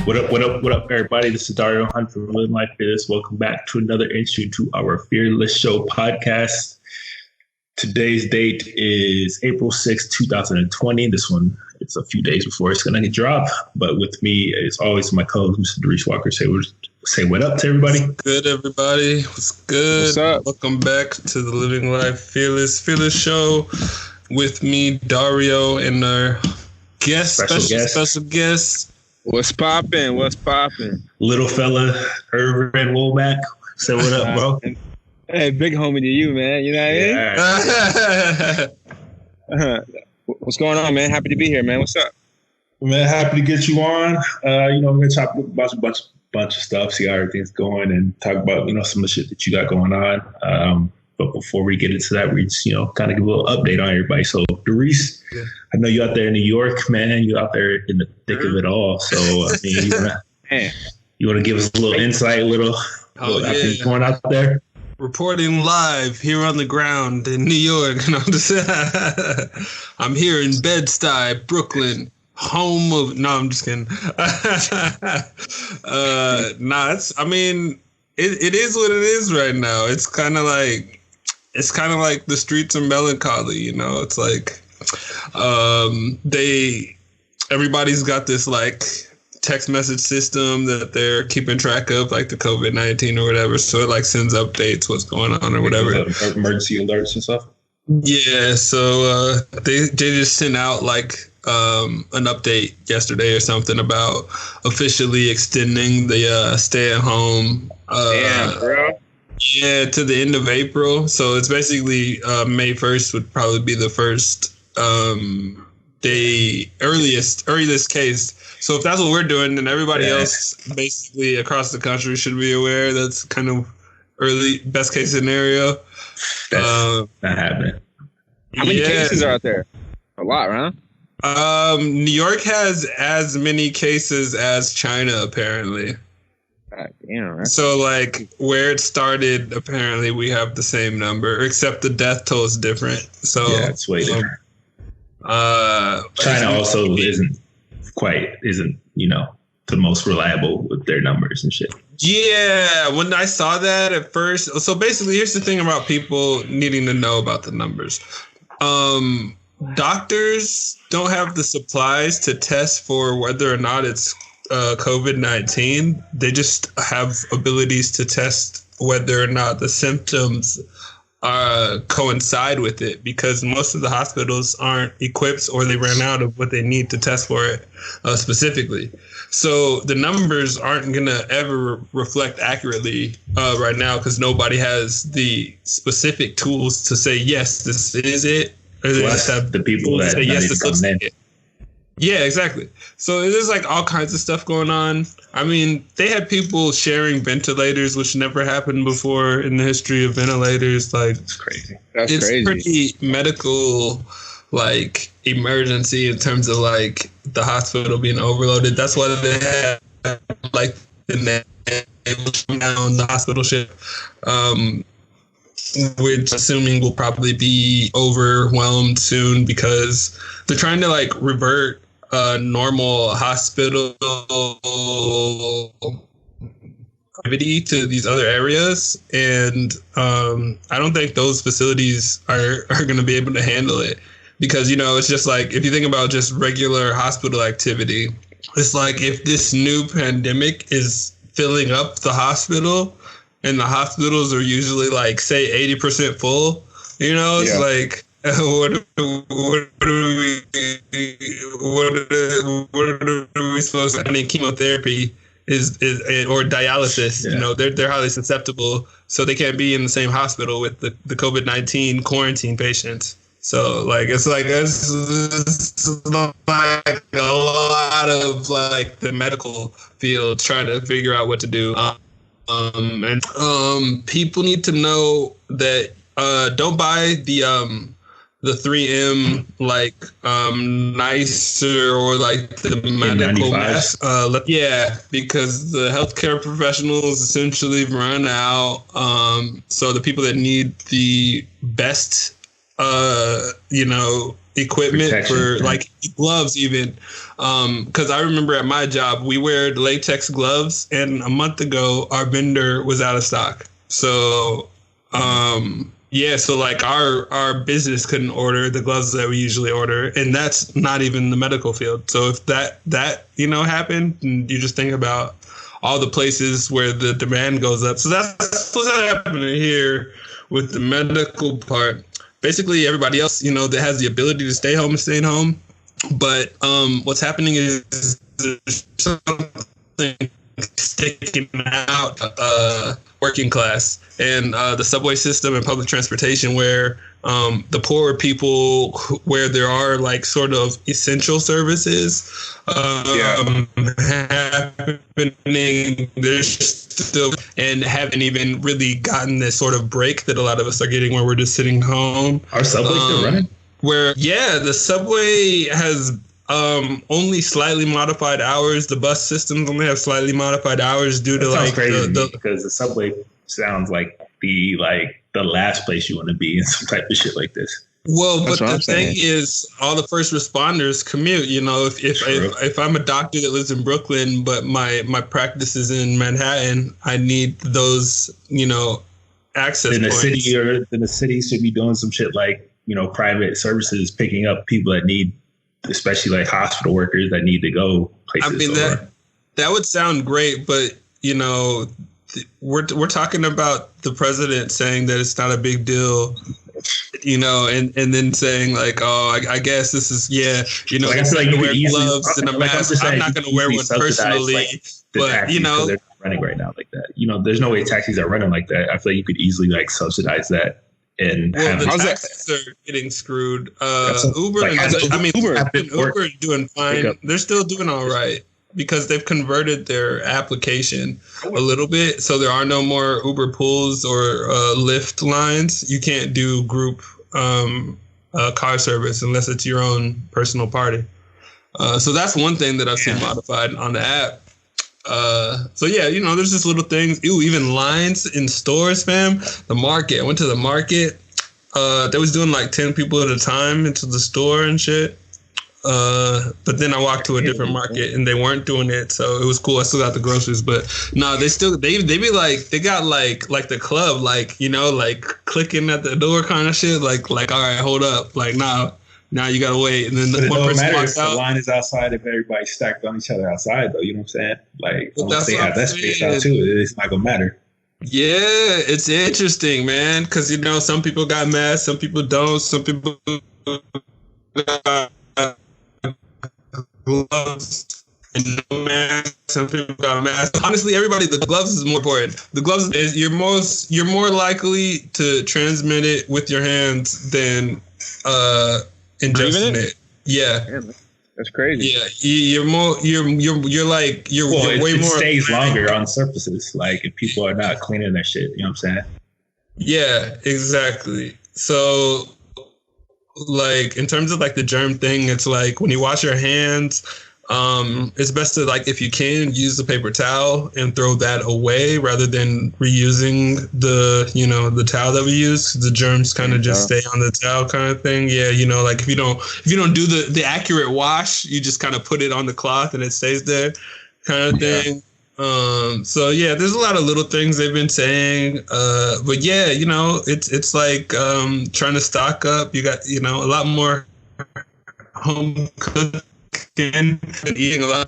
What up, everybody? This is Dario Hunt from Living Life Fearless. Welcome back to another entry to our Fearless Show podcast. Today's date is April 6th, 2020. This one, it's a few days before it's going to get dropped. But with me, as always, my co-host, Mr. Darius Walker. Say what up to everybody. What's good, everybody? What's good? What's up? Welcome back to the Living Life Fearless Show with me, Dario, and our special guest. What's poppin'? Little fella, Irvin Womack. Say what up, bro. Hey, big homie to you, man. You know what I mean? What's going on, man? Happy to be here, man. What's up? Man, happy to get you on. We're going to talk about a bunch of stuff, see how everything's going, and talk about, some of the shit that you got going on. But before we get into that, we just, kind of give a little update on everybody. So, Darius, I know you out there in New York, man. You out there in the thick of it all. So, you want to give us a little insight, everything's going out there? Reporting live here on the ground in New York. I'm here in Bed-Stuy, Brooklyn, home of... No, I'm just kidding. It is what it is right now. It's kind of like the streets are melancholy, It's like everybody's got this like text message system that they're keeping track of, like the COVID-19 or whatever. So it like sends updates, what's going on or whatever. Emergency alerts and stuff. Yeah. So they just sent out like an update yesterday or something about officially extending the stay at home. Damn, bro. Yeah, to the end of April. So it's basically May 1st would probably be the first earliest case. So if that's what we're doing, then everybody else basically across the country should be aware. That's kind of early best case scenario. That's not happening. How many cases are out there? A lot, right? New York has as many cases as China, apparently. God damn, right? So, like, where it started, apparently we have the same number, except the death toll is different. So yeah, it's way different. China also isn't the most reliable with their numbers and shit. Yeah, when I saw that at first, so basically, here's the thing about people needing to know about the numbers. Doctors don't have the supplies to test for whether or not it's COVID-19. They just have abilities to test whether or not the symptoms coincide with it, because most of the hospitals aren't equipped or they ran out of what they need to test for it specifically. So the numbers aren't going to ever reflect accurately right now, because nobody has the specific tools to say, yes, this is it. Or they just have the people that say, yes, this looks in. like it. Yeah, exactly. So there's like all kinds of stuff going on. I mean, they had people sharing ventilators, which never happened before in the history of ventilators. Like, it's crazy. It's crazy. Pretty medical, like, emergency in terms of like the hospital being overloaded. That's why they had like the down the hospital ship, which assuming will probably be overwhelmed soon, because they're trying to like revert normal hospital activity to these other areas, and I don't think those facilities are going to be able to handle it, because it's just like, if you think about just regular hospital activity, it's like if this new pandemic is filling up the hospital, and the hospitals are usually like, say, 80% full, it's like, what are we supposed to? I mean, chemotherapy is or dialysis. They're highly susceptible, so they can't be in the same hospital with the COVID-19 quarantine patients. So like it's like a lot of like the medical field trying to figure out what to do. And people need to know that don't buy the 3M like nicer or like the medical mask. Because the healthcare professionals essentially run out. So the people that need the best equipment Protection, for like gloves even. Because I remember at my job, we wear latex gloves, and a month ago, our vendor was out of stock. So, so like our business couldn't order the gloves that we usually order, and that's not even the medical field. So if that happened, and you just think about all the places where the demand goes up. So that's what's happening here with the medical part. Basically, everybody else, that has the ability to stay home is staying home. But what's happening is there's something sticking out working class and the subway system and public transportation, where the poorer people, where there are like sort of essential services happening, they're still and haven't even really gotten this sort of break that a lot of us are getting, where we're just sitting home. Are subways still running? The subway has only slightly modified hours. The bus systems only have slightly modified hours due to like because the subway sounds like the last place you want to be in some type of shit like this. Well, but the thing is, all the first responders commute. If I'm a doctor that lives in Brooklyn, but my practice is in Manhattan, I need those access points. Then the city should be doing some shit like private services picking up people that need, especially like hospital workers that need to go places. I mean, that would sound great, but we're talking about the president saying that it's not a big deal, and then saying like, oh, I guess this is like I feel like you wear gloves and a mask. I'm not going to wear one personally, but they're running right now like that. There's no way taxis are running like that. I feel like you could easily like subsidize that. And the taxis are getting screwed. Uber is doing fine. They're still doing all right because they've converted their application a little bit. So there are no more Uber pools or Lyft lines. You can't do group car service unless it's your own personal party. So that's one thing that I've seen modified on the app. There's just little things. Even lines in stores, fam. The market. I went to the market. They was doing like 10 people at a time into the store and shit. But then I walked to a different market and they weren't doing it, so it was cool. I still got the groceries, but no, they be like, they got like the club, like like clicking at the door kind of shit. Like all right, hold up, like now you gotta wait, and then the one person walks out. The line is outside if everybody's stacked on each other outside, though. You know what I'm saying? Like, unless they have that space out too, it's not gonna matter. Yeah, it's interesting, man, because some people got masks, some people don't, some people got gloves and no mask, some people got masks. Honestly, the gloves is more important. The gloves is you're more likely to transmit it with your hands than ingesting it. Yeah. Damn, that's crazy. Yeah, you're way more. It stays longer on surfaces. Like if people are not cleaning their shit, you know what I'm saying? Yeah, exactly. So, like in terms of like the germ thing, it's like when you wash your hands, it's best to like if you can use the paper towel and throw that away rather than reusing the towel that we use. The germs kind of just stay on the towel kind of thing. Yeah, like if you don't do the accurate wash, you just kind of put it on the cloth and it stays there kind of thing. So yeah, there's a lot of little things they've been saying. But yeah, it's like trying to stock up. You got a lot more home cooked and eating a lot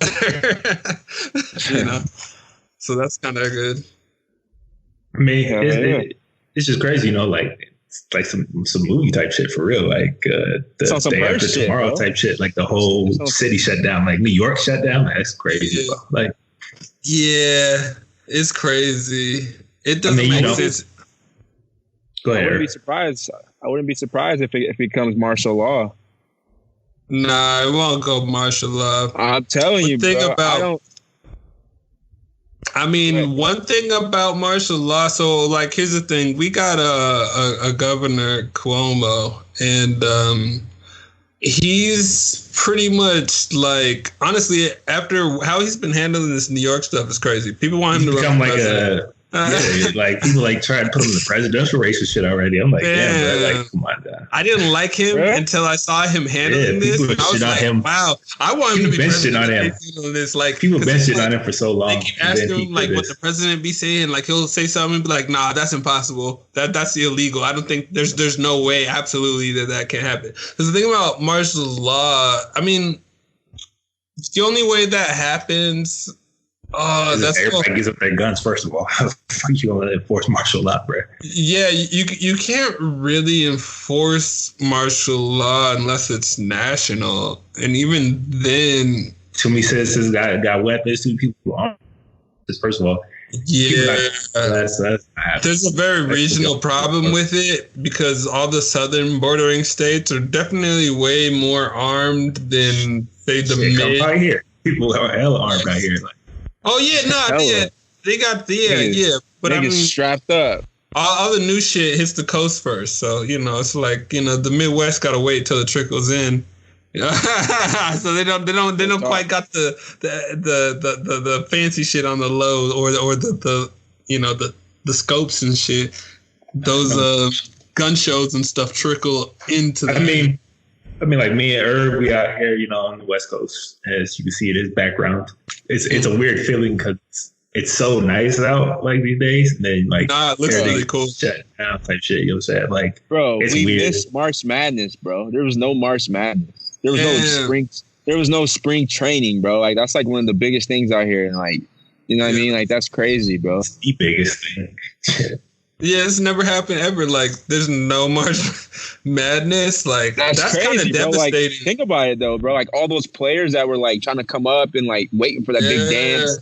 so that's kind of good. I mean, it's just crazy, like it's like some movie type shit for real, like the day after tomorrow type shit, like the whole city shut down, like New York shut down. That's crazy. Yeah. Like, yeah, it's crazy. It doesn't make sense. Go ahead. I wouldn't be surprised if it becomes martial law. Nah, it won't go martial law. I'm telling you, bro. One thing about martial law. So, like, here's the thing: we got a governor Cuomo, and he's pretty much like, honestly, after how he's been handling this New York stuff is crazy. People want him to become like Like people like trying to put him in the presidential race and shit already. I'm like, damn, bro, like come on, down. I didn't like him until I saw him handling this. And I was like, him. Wow, I want him to be president. On him. This. Like people been shitting on him for so long. They keep asking him like what the president be saying. Like he'll say something and be like, nah, that's impossible. That's illegal. I don't think there's no way absolutely that can happen. Because the thing about martial law, I mean, the only way that happens. Oh, that's everybody gives up their guns. First of all, how the fuck you gonna enforce martial law, bro? Yeah, you can't really enforce martial law unless it's national, and even then, too many citizens got weapons. Too many people armed. First of all, there's a very regional problem with it because all the southern bordering states are definitely way more armed than say the mid. Right here, people are hella armed out here. Like, oh they got but I mean, strapped up. All the new shit hits the coast first, so it's like the Midwest got to wait till it trickles in. So they don't quite got the fancy shit on the low or the scopes and shit. Those gun shows and stuff trickle into. I mean, like me and Irv, we out here, on the West Coast, as you can see in his background. It's a weird feeling because it's so nice out like these days, and then like it looks really cool. Shut down type shit. You know what I'm saying? Like, bro, we missed March Madness, bro. There was no March Madness. There was no spring. There was no spring training, bro. Like that's like one of the biggest things out here, and like what I mean? Like that's crazy, bro. It's the biggest thing. Yeah, it's never happened ever. Like, there's no March Madness. Like, that's kind of devastating. Like, think about it, though, bro. Like, all those players that were, like, trying to come up and, like, waiting for that big dance.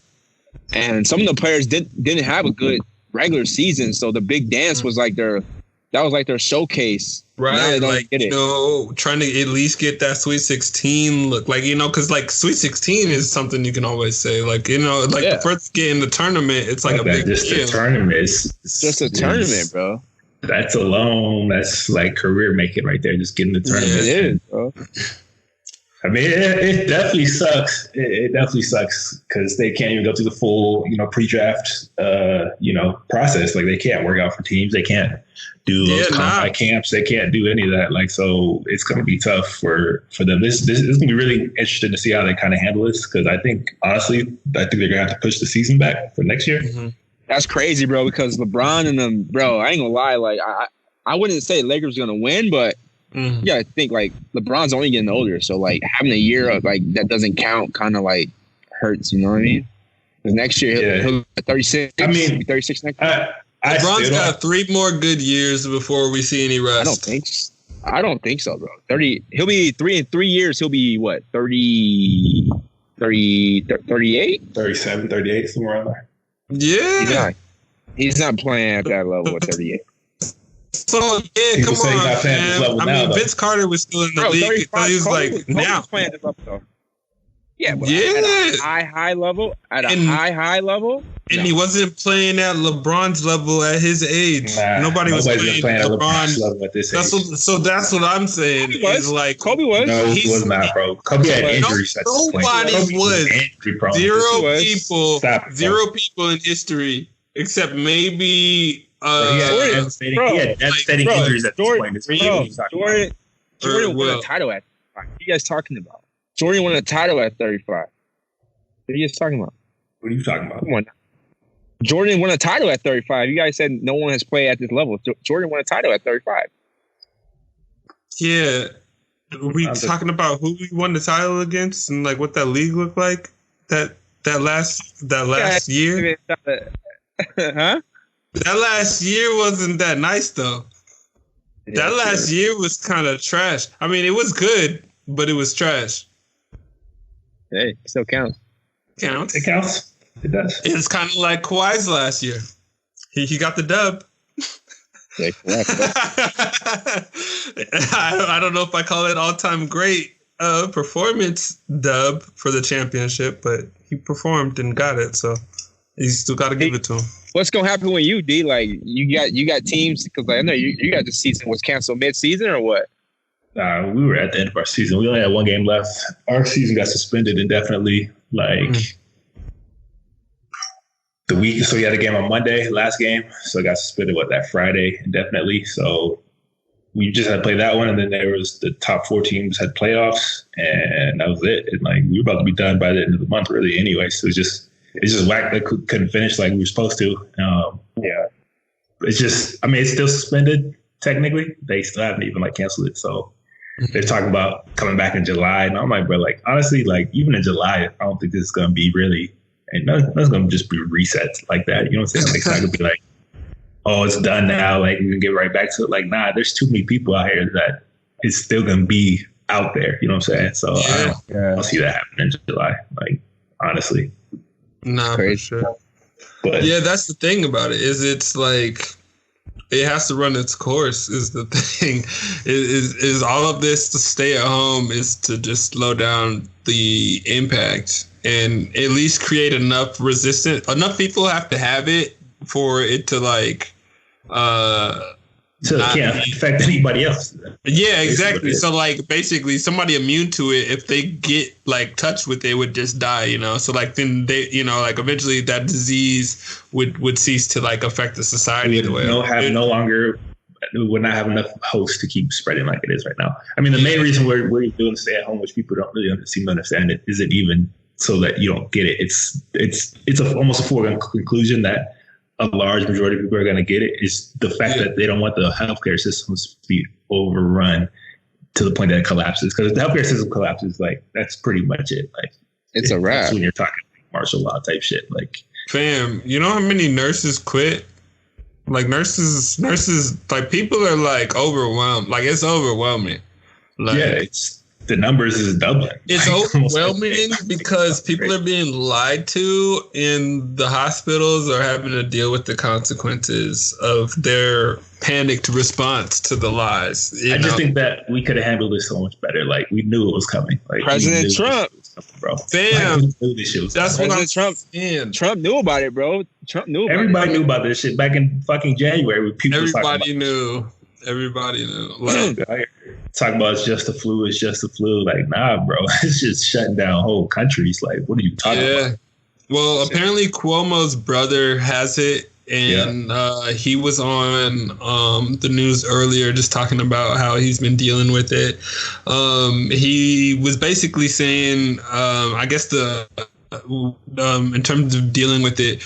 And some of the players didn't have a good regular season. So the big dance was, like, their showcase. Right. Like, trying to at least get that Sweet 16 look. Like, because, like, Sweet 16 is something you can always say. Like, the first get in the tournament, it's like a big deal. Just a tournament. It's just a tournament, bro. That's alone. That's, like, career making right there. Just getting the tournament. Yeah, it is, bro. I mean, it definitely sucks. It definitely sucks because they can't even go through the full, pre-draft, process. Like, they can't work out for teams. They can't do those combine camps. They can't do any of that. Like, so it's going to be tough for them. This is going to be really interesting to see how they kind of handle this because I think they're going to have to push the season back for next year. Mm-hmm. That's crazy, bro, because LeBron and them, bro, I ain't going to lie. Like, I wouldn't say Lakers are going to win, but you gotta think like LeBron's only getting older, so like having a year of like that doesn't count kind of like hurts, you know what I mean? Because next year he'll be 36. I mean, 36 next year. LeBron's got 3 more good years before we see any rest. I don't think so, bro. 30. He'll be 3 years. He'll be what? 30, 38, 37, 38, somewhere around there. Yeah, he's not playing at that level at 38. So come on, man. I mean, Vince Carter was still in the league. He was like now. Playing this level, yeah, at a high level. At a high level. And he wasn't playing at LeBron's level at his age. Nobody was playing at LeBron's level at this age. So that's what I'm saying. Is like Kobe was. No, he was not, bro. Kobe had injuries. Nobody was. Zero people in history except maybe. He had devastating injuries at this point. Jordan won a title at 35. What are you guys talking about? Jordan won a title at 35. What are you guys talking about? What are you talking about? Come on. Jordan won a title at 35. You guys said no one has played at this level. Jordan won a title at 35. Yeah. Are we talking about who we won the title against and like what that league looked like? That last year? Huh? That last year wasn't that nice, though. That last year was kind of trash. I mean, it was good, but it was trash. Hey, it still counts. It counts. It does. It's kind of like Kawhi's last year. He got the dub. Yeah, I don't know if I call it all-time great performance dub for the championship, but he performed and got it, so you still got to give it to him. What's gonna happen with you, D? Like you got teams because I know you got the season was canceled mid-season or what? We were at the end of our season. We only had 1 game left. Our season got suspended indefinitely. Like the week. So we had a game on Monday, last game. So I got suspended that Friday indefinitely. So we just had to play that one, and then there was the top 4 teams had playoffs, and that was it. And like we were about to be done by the end of the month, really. Anyway, so it's just whack. They couldn't finish like we were supposed to. Yeah, it's just. I mean, it's still suspended technically. They still haven't even like canceled it. So they're talking about coming back in July, and I'm like, bro, like honestly, like even in July, I don't think this is gonna be really, and that's gonna just be resets like that. You know what I'm saying? Like, it's not gonna be like, oh, it's done now. Like, we can get right back to it. Like, nah, there's too many people out here that it's still going to be out there. You know what I'm saying? So I don't see that happening in July. Like, honestly. Nah, for sure. But yeah, that's the thing about it is it's like it has to run its course is the thing. Is all of this to stay at home is to just slow down the impact and at least create enough resistance. Enough people have to have it for it to like so it can't affect anybody else. Yeah, exactly. So like basically somebody immune to it, if they get like touched with it, would just die, you know. So like then they, you know, like eventually that disease would cease to like affect the society. We would not have enough hosts to keep spreading like it is right now. I mean, the main reason we're doing stay at home, which people don't really seem to understand it, isn't even so that you don't get it. It's almost a foregone conclusion that a large majority of people are going to get it. Is the fact that they don't want the healthcare systems to be overrun to the point that it collapses. Because if the healthcare system collapses, like that's pretty much it. Like it's a wrap. That's when you're talking martial law type shit. Like, fam, you know how many nurses quit? Like nurses, like people are like overwhelmed. Like it's overwhelming. Like, yeah, the numbers is doubling. It's like, overwhelming because people are being lied to in the hospitals or having to deal with the consequences of their panicked response to the lies. I just think that we could have handled this so much better. Like we knew it was coming. Like President Trump, bro. Fam, that's what I'm saying. Trump knew about it, bro. Everybody knew about this shit back in fucking January. When people Everybody knew. Like, talking about it's just the flu. It's just the flu. Like, nah, bro. It's just shutting down whole countries. Like, what are you talking about? Well, apparently Cuomo's brother has it, and he was on the news earlier just talking about how he's been dealing with it. He was basically saying, I guess in terms of dealing with it,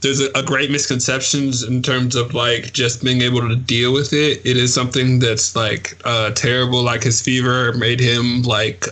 there's a great misconceptions in terms of like just being able to deal with it. It is something that's like terrible. Like his fever made him like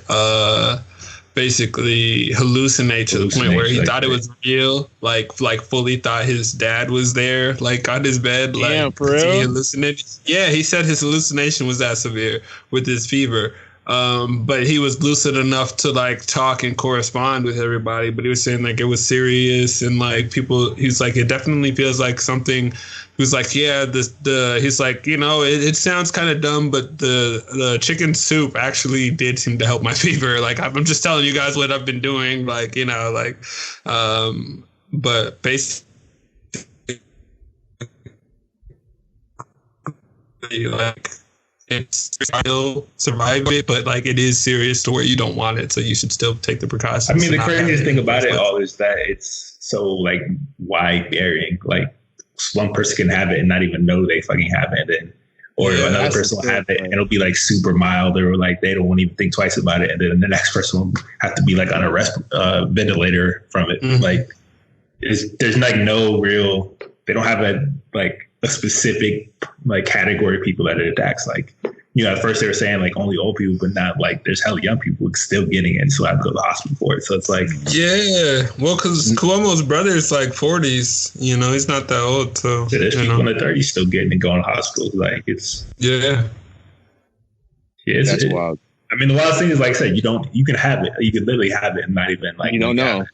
basically hallucinate to the point where he thought it was real. Like fully thought his dad was there, like on his bed. Damn, like for real? he hallucinated. Yeah, he said his hallucination was that severe with his fever. But he was lucid enough to like talk and correspond with everybody. But he was saying like it was serious and like people. He's like it definitely feels like something. He was like, yeah, he's like, you know, it sounds kind of dumb, but the chicken soup actually did seem to help my fever. Like I'm just telling you guys what I've been doing. Like, you know, like, but basically, like. It's still survive it, but like it is serious to where you don't want it, so you should still take the precautions. I mean, the craziest thing about it all is that it's so like wide varying. Like one person can have it and not even know they fucking have it, or another person will have it and it'll be like super mild, or like they don't even think twice about it, and then the next person will have to be like on a ventilator from it. Mm-hmm. Like there's like no real. They don't have a specific like category of people that it attacks. Like, you know, at first they were saying like only old people, but not like there's hella young people still getting it, so I have to go to the hospital for it. So it's like, yeah, well, because Cuomo's brother is like 40s, you know, he's not that old, so there's people in the 30s still getting it, going to hospitals. Like it's that's wild. I mean, the wildest thing is, like I said, you can have it, you can literally have it and not even like you don't know.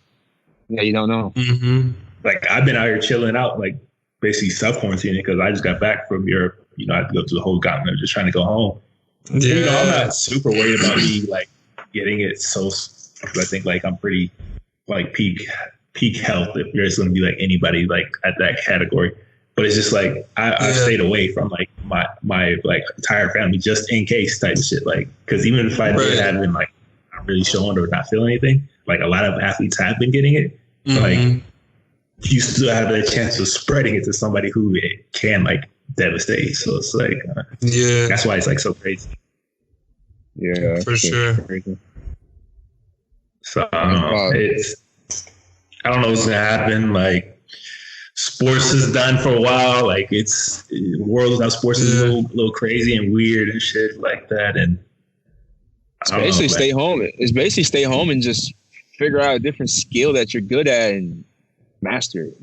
Yeah, you don't know. Mm-hmm. Like I've been out here chilling out, like basically self-quarantining because I just got back from Europe. You know, I had to go through the whole continent just trying to go home. Yeah. You know, I'm not super worried about me like getting it. So I think like I'm pretty like peak health if there's going to be like anybody like at that category. But it's just like I've stayed away from like my like entire family just in case type of shit. Like because even if I did have been like not really showing or not feeling anything, like a lot of athletes have been getting it. Mm-hmm. Like you still have that chance of spreading it to somebody who it can like devastate. So it's like, that's why it's like so crazy. Yeah, for sure. Crazy. So I don't know what's gonna happen. Like, sports is done for a while. Like, it's the world without sports is a little crazy and weird and shit like that. And it's basically stay home. It's basically stay home and just figure out a different skill that you're good at and master it.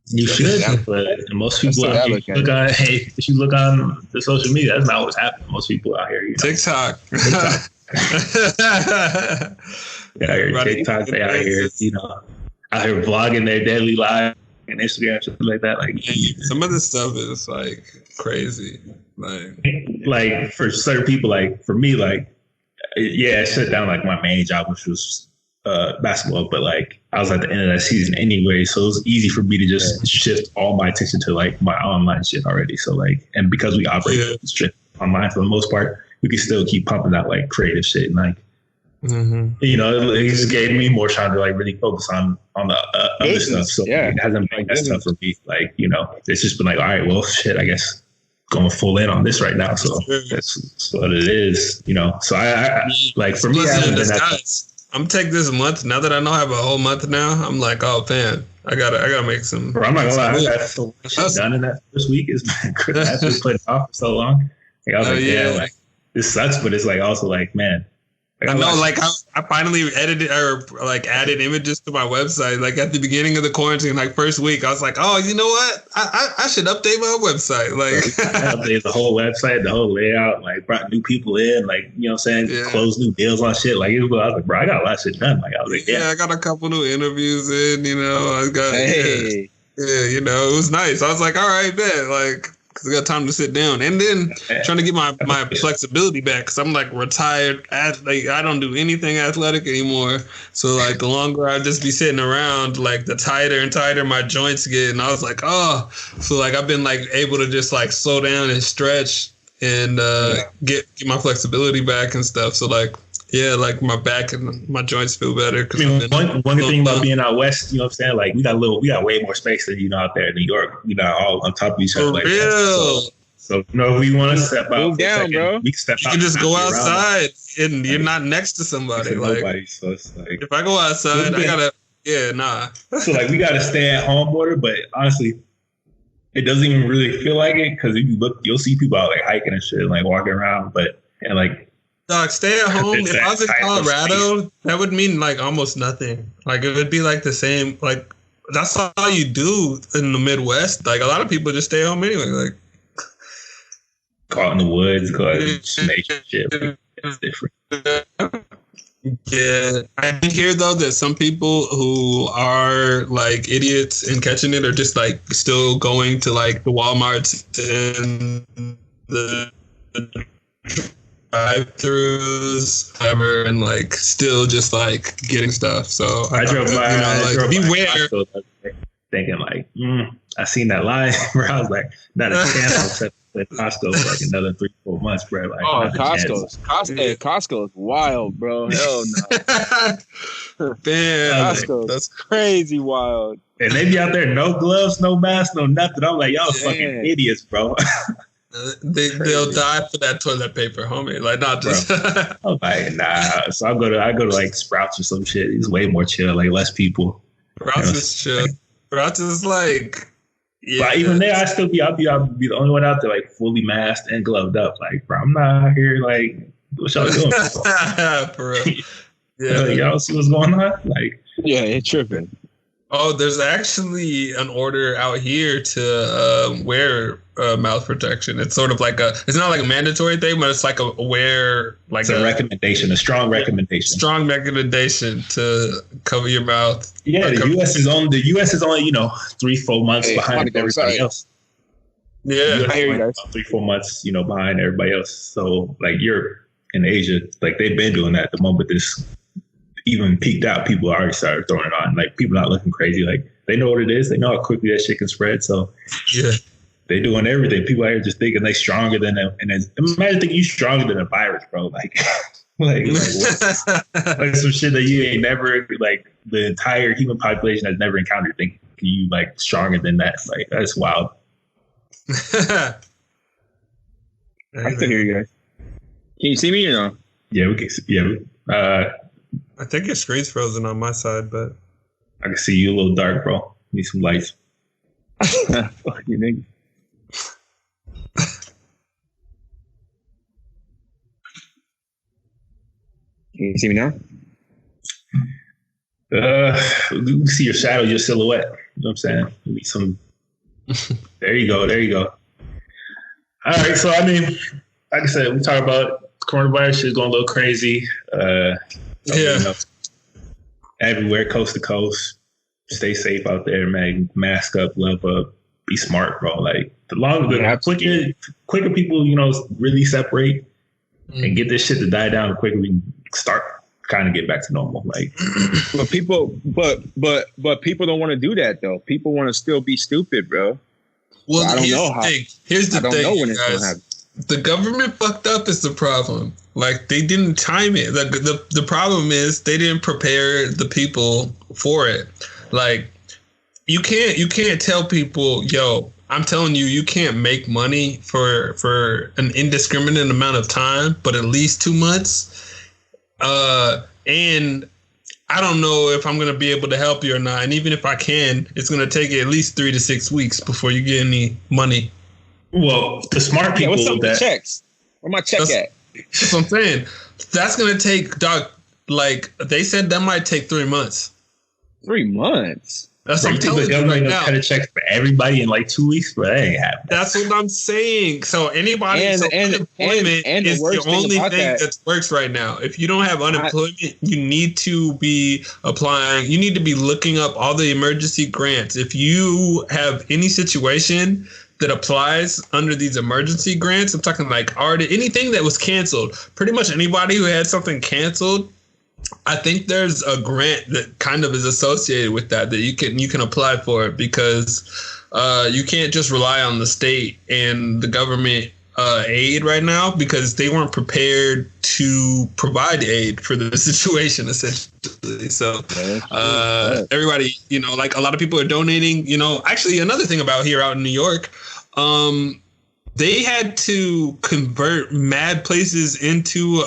You should, but most people out here, if you look on the social media, that's not what's happening. Most people out here, TikTok. They out here TikTok, they out here, out here vlogging their daily life and Instagram, shit like that. Like, some of this stuff is like crazy. Like for certain people, like for me, like, I shut down like my main job, which was basketball, but like I was at the end of that season anyway, so it was easy for me to just shift all my attention to like my online shit already. So like, and because we operate strict online for the most part, we can still keep pumping out like creative shit and like, it just gave me more time to like really focus on the other stuff. So it hasn't been that stuff for me. Like, it's just been like, all right, well, shit, I guess going full in on this right now. So that's what it is, So I like, for me, I'm taking this month now that I know I have a whole month now. I'm like, oh man, I gotta make some. Bro, I'm not gonna lie, I got so much shit done in that first week. It's been crazy. I've been putting it off for so long. Like, I was like, this sucks, but it's like also like, man. I know, like I finally edited or like added images to my website. Like at the beginning of the quarantine, like first week, I was like, oh, you know what? I should update my website. Like I updated the whole website, the whole layout, like brought new people in, like, you know what I'm saying? Closed new deals on shit. Like, I was like, bro, I got a lot of shit done. Like, I was like, I got a couple new interviews in, I got it was nice. I was like, all right, man, like, because I got time to sit down, and then trying to get my flexibility back, because I'm like retired. Like, I don't do anything athletic anymore. So like the longer I just be sitting around, like the tighter and tighter my joints get. And I was like, oh, so like I've been like able to just like slow down and stretch and get my flexibility back and stuff. So like, like my back and my joints feel better. I mean, one good thing about being out west, you know what I'm saying? Like, we got way more space than, out there in New York. We're not all on top of each other. For real. So if we want to step out, move down, bro. We can step out. You can just go outside and you're not next to somebody. Like, nobody, so it's like, if I go outside, I gotta, So like, we gotta stay at home order, but honestly, it doesn't even really feel like it, because if you look, you'll see people out like hiking and shit, and like walking around, and like. Dog, stay at home. If I was in Colorado, that would mean like almost nothing. Like, it would be like the same. Like, that's all you do in the Midwest. Like, a lot of people just stay home anyway. Like, go out in the woods, go out and nature shit. It's different. Yeah, I hear though that some people who are like idiots and catching it are just like still going to like the Walmarts and the drive-throughs, whatever, and like still just like getting stuff. So I drove by. Beware. Thinking like, I seen that line where I was like, not a chance I'll at Costco for like another 3-4 months, bro. Like, Costco is wild, bro. Hell no. Damn, Costco, that's crazy wild. And they be out there, no gloves, no mask, no nothing. I'm like, y'all fucking idiots, bro. They'll die for that toilet paper, homie. Like, not just. I'm like, nah. So I go to like Sprouts or some shit. It's way more chill, like less people. Sprouts is chill. Sprouts is like. Yeah. But even there, I'll be the only one out there like fully masked and gloved up. Like, bro, I'm not out here like, what y'all doing? For real. Y'all see what's going on? Like, it's tripping. Oh, there's actually an order out here to wear mouth protection. It's sort of like it's not like a mandatory thing, but it's like a it's a recommendation, a strong recommendation. Strong recommendation to cover your mouth. Yeah, the U.S. is only 3-4 months behind everybody else. Yeah, I hear you guys. 3-4 months, behind everybody else. So like Europe and Asia, like they've been doing that. The moment this even peaked out, people already started throwing it on. Like, people not looking crazy. Like, they know what it is. They know how quickly that shit can spread. So they doing everything. People out here just thinking they stronger than them. And imagine thinking you stronger than a virus, bro. Like some shit that you ain't never, like, the entire human population has never encountered. Think you like stronger than that. Like that's wild. I can hear you guys. Can you see me or no? Yeah, we can. Yeah, I think your screen's frozen on my side, but I can see you a little dark, bro. Need some lights. Fuck you, nigga. Can you see me now? We can see your shadow, your silhouette. You know what I'm saying? We need some. There you go. There you go. All right. So, I mean, like I said, we talk about coronavirus shit going a little crazy. Everywhere, coast to coast. Stay safe out there, man. Mask up, love up, be smart, bro. Like the quicker people, really separate and get this shit to die down, the quicker we start kind of get back to normal. Like, but people don't want to do that though. People want to still be stupid, bro. Well, I don't know how. Here's the thing. I don't know when it's gonna happen. The government fucked up is the problem. Like they didn't time it. Like the problem is they didn't prepare the people for it. Like you can't tell people, yo, I'm telling you, you can't make money for an indiscriminate amount of time, but at least 2 months. And I don't know if I'm gonna be able to help you or not. And even if I can, it's gonna take at least 3 to 6 weeks before you get any money. Well, the smart people. What's up with the checks? Where my check at? That's what I'm saying. That's gonna take, dog. Like they said, that might take 3 months. 3 months. That's what I'm telling you right now. Cut a check for everybody in like 2 weeks, but that ain't happening. That's what I'm saying. So anybody, unemployment is the only thing that works right now. If you don't have unemployment, you need to be applying. You need to be looking up all the emergency grants. If you have any situation that applies under these emergency grants, I'm talking like already anything that was canceled. Pretty much anybody who had something canceled, I think there's a grant that kind of is associated with that you can apply for it, because you can't just rely on the state and the government aid right now, because they weren't prepared to provide aid for the situation essentially. So everybody, like a lot of people are donating. Actually, another thing about here out in New York, they had to convert mad places into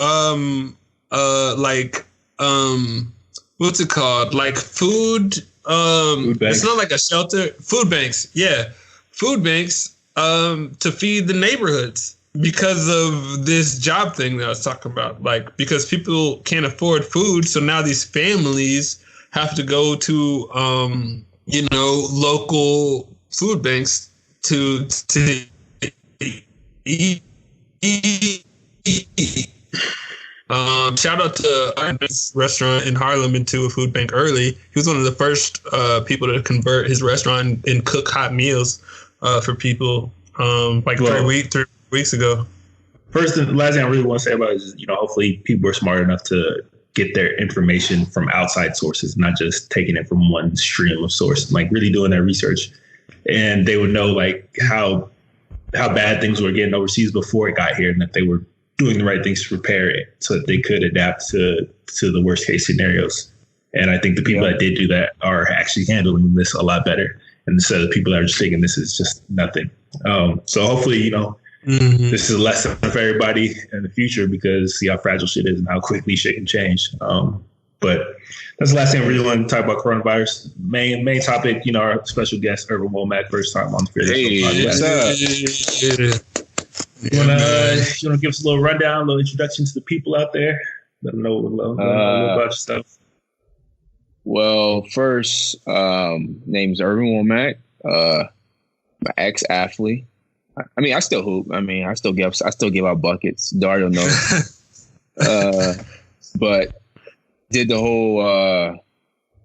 what's it called? Like food it's not like a shelter. Food banks. Yeah. Food banks to feed the neighborhoods because of this job thing that I was talking about. Like, because people can't afford food, so now these families have to go to local food banks to eat. Shout out to Irvin's restaurant in Harlem into a food bank early. He was one of the first people to convert his restaurant and cook hot meals for people 3 weeks ago. First and last thing I really want to say about it is, hopefully people are smart enough to get their information from outside sources, not just taking it from one stream of source, like really doing their research. And they would know like how bad things were getting overseas before it got here, and that they were doing the right things to prepare it so that they could adapt to the worst case scenarios. And I think the people that did do that are actually handling this a lot better, instead of people that are just thinking this is just nothing. So hopefully, this is a lesson for everybody in the future, because see how fragile shit is and how quickly shit can change. But that's the last thing I really want to talk about coronavirus. Main topic, our special guest, Irvin Womack, first time on the Fearless podcast. You want to give us a little rundown, a little introduction to the people out there? Let them know a little about your stuff. Well, first, name's Irvin Womack. My ex-athlete. I mean, I still hoop. I mean, I still give out buckets. Dario knows. But did the whole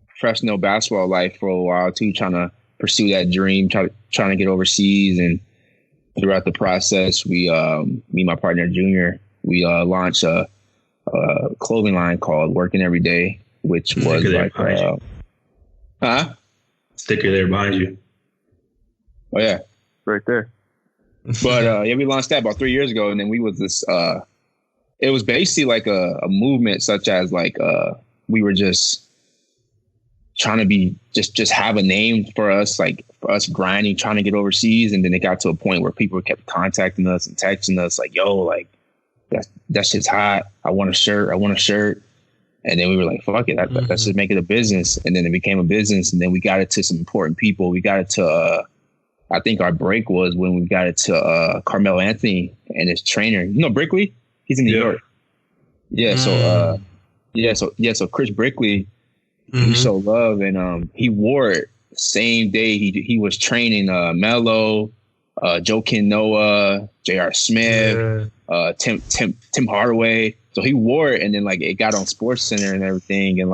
professional basketball life for a while too, trying to pursue that dream, trying to get overseas. And throughout the process, we, me and my partner Junior, we launched a clothing line called Working Everday, which was like, sticker there behind you. Oh yeah, right there. But we launched that about 3 years ago, and then we was this. It was basically like a movement, such as like we were just trying to be just have a name for us, like for us grinding, trying to get overseas. And then it got to a point where people kept contacting us and texting us like, yo, like that shit's hot. I want a shirt. And then we were like, fuck it. Let's just make it a business. And then it became a business. And then we got it to some important people. We got it to, I think our break was when we got it to Carmelo Anthony and his trainer. You know Brickley? He's in New York. Yeah. So Chris Brickley, he showed love, and he wore it the same day he was training Melo, Joakim Noah, J.R. Smith, Tim Hardaway. So he wore it, and then like it got on Sports Center and everything, and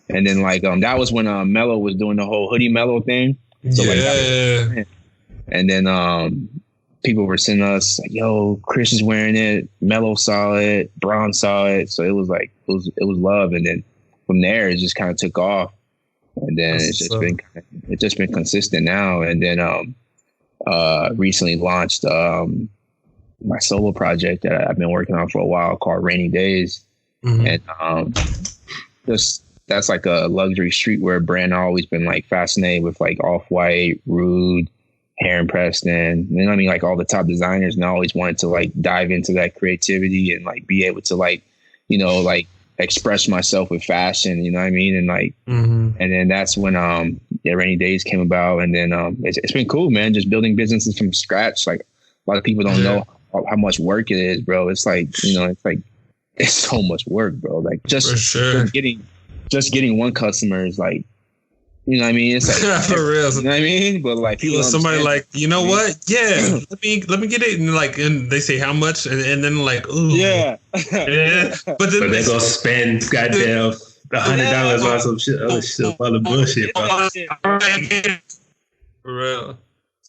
then that was when Melo was doing the whole hoodie Melo thing. So and then people were sending us like, yo, Chris is wearing it, Melo saw it, Bron saw it, so it was like it was love, and then from there it just kind of took off, and then it's just been consistent now, and then recently launched my solo project that I've been working on for a while called Rainy Days. And that's like a luxury streetwear brand. I've always been like fascinated with like Off-White, Rude, Heron Preston, and I mean like all the top designers, and I always wanted to like dive into that creativity and like be able to like, you know, like express myself with fashion, you know what I mean? And like, and then that's when Rainy Days came about, and then it's been cool, man, just building businesses from scratch. Like a lot of people don't know how much work it is, bro. It's like, you know, it's so much work, bro. Like just getting one customer is like, you know what I mean? It's like for real. You know what I mean? But like people somebody like, you know what? Yeah, let me get it, and they say how much, and then like, ooh, yeah. But then they go spend goddamn $100 on some shit, other shit, other bullshit, bro. For real.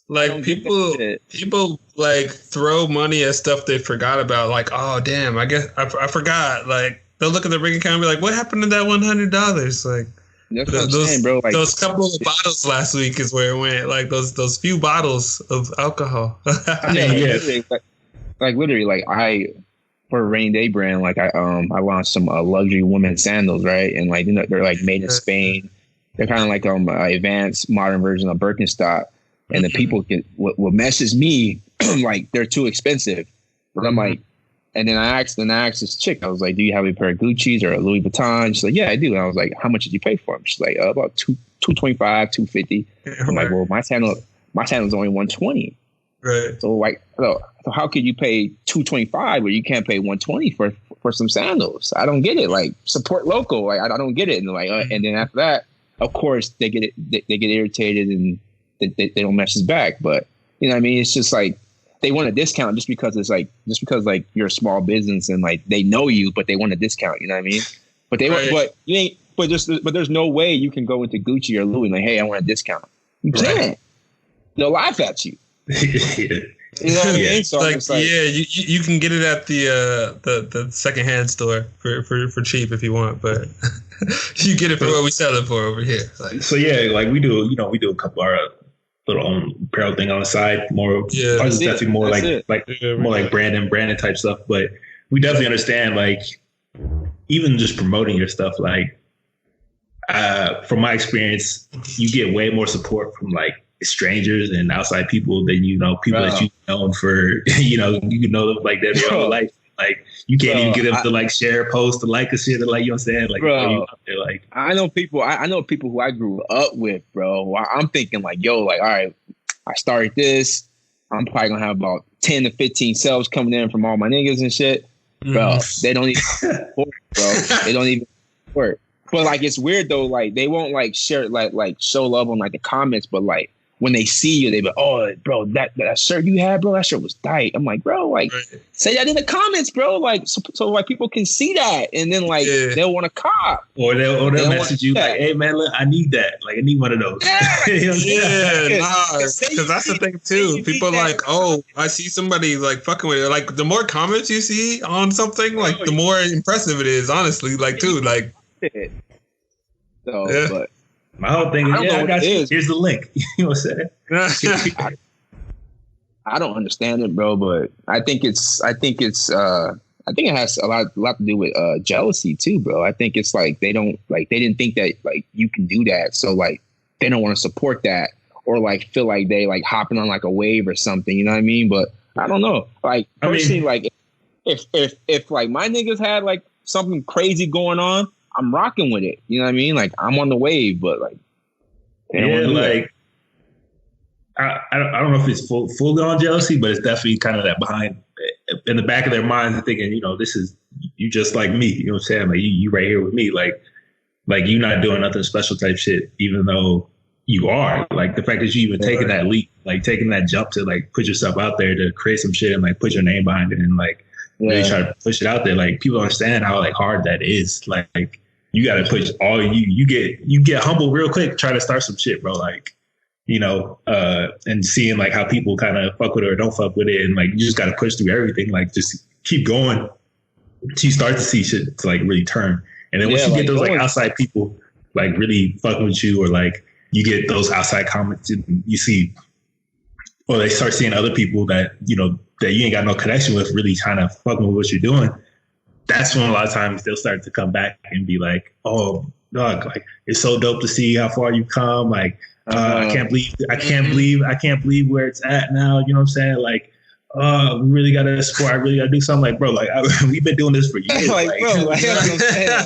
Like people like throw money at stuff they forgot about. Like, oh damn, I guess I forgot. Like they'll look at the ring account and be like, what happened to that $100? Like that's what I'm saying, bro. Like, those couple of bottles last week is where it went. Like those few bottles of alcohol. Literally, for a Rainy Day brand, like I launched some luxury women's sandals, right? And like, you know, they're like made in Spain. They're kind of like advanced modern version of Birkenstock. And the people will message me like they're too expensive, but I'm like, and then I asked this chick, I was like, do you have a pair of Gucci's or a Louis Vuitton? She's like, yeah, I do. And I was like, how much did you pay for them? She's like, about $225, $250. I'm like, well, my sandal's only $120. Right. So like, so how could you pay $225 where you can't pay $120 for some sandals? I don't get it. Like, support local. Like, I don't get it. And like, and then after that, of course, they get irritated and they don't message back. But you know what I mean? It's just like they want a discount just because you're a small business and like they know you, but they want a discount. You know what I mean? But they want, but there's no way you can go into Gucci or Louis and like, hey, I want a discount. You can't. They'll laugh at you. You know what I mean? So like, you can get it at the secondhand store for cheap if you want, but you get it for what we sell it for over here. Like, so yeah, like we do a couple of our little apparel thing on the side. Ours is definitely more more like branding type stuff. But we definitely understand, like, even just promoting your stuff, like from my experience, you get way more support from like strangers and outside people than people that you've known for like their whole life. Like you can't even get them to like share a post, to like a shit, to like, you know what I'm saying? Like, bro, they're like, I know people who I grew up with, bro. I'm thinking like, yo, like, all right, I started this. I'm probably gonna have about 10 to 15 subs coming in from all my niggas and shit. Bro, they don't even support, bro. They don't even support. But like, it's weird though. Like, they won't like share like show love on like the comments, but like when they see you, they be, oh, bro, that shirt you had, bro, that shirt was tight. I'm like, bro, like, say that in the comments, bro, like, so like people can see that, and then like they'll want to cop, or they'll message you like, hey man, look, I need that, like I need one of those. Because that's the thing too. People are like, oh, I see somebody like fucking with it. Like the more comments you see on something, like the more impressive it is. Honestly, like dude, like. So, but. My whole thing is, I got you. Here's the link. You know what I'm saying? I don't understand it, bro, but I think it's I think it has a lot to do with jealousy too, bro. I think it's like they didn't think that like you can do that, so like they don't want to support that or like feel like they like hopping on like a wave or something. You know what I mean? But I don't know. Like personally, like if like my niggas had like something crazy going on, I'm rocking with it. You know what I mean? Like I'm on the wave, but like like I don't know if it's full on jealousy, but it's definitely kind of that behind in the back of their minds thinking, you know, this is you just like me. You know what I'm saying? Like you right here with me. Like you not doing nothing special type shit, even though you are. Like the fact that you even taking that leap, like taking that jump to like put yourself out there to create some shit and like put your name behind it and like really try to push it out there. Like people understand how like hard that is. Like you got to push all you get humble real quick. Try to start some shit, bro. Like, you know, and seeing like how people kind of fuck with it or don't fuck with it. And like, you just got to push through everything. Like just keep going till you start to see shit to like really turn. And then once you get those like outside people like really fucking with you, or like you get those outside comments and you see, or they start seeing other people that, you know, that you ain't got no connection with really kind of fucking with what you're doing. That's when a lot of times they'll start to come back and be like, oh, dog, like it's so dope to see how far you've come. Like, I can't believe where it's at now. You know what I'm saying? Like, we really got to support. I really got to do something. Like, bro, like we've been doing this for years. like, bro, like,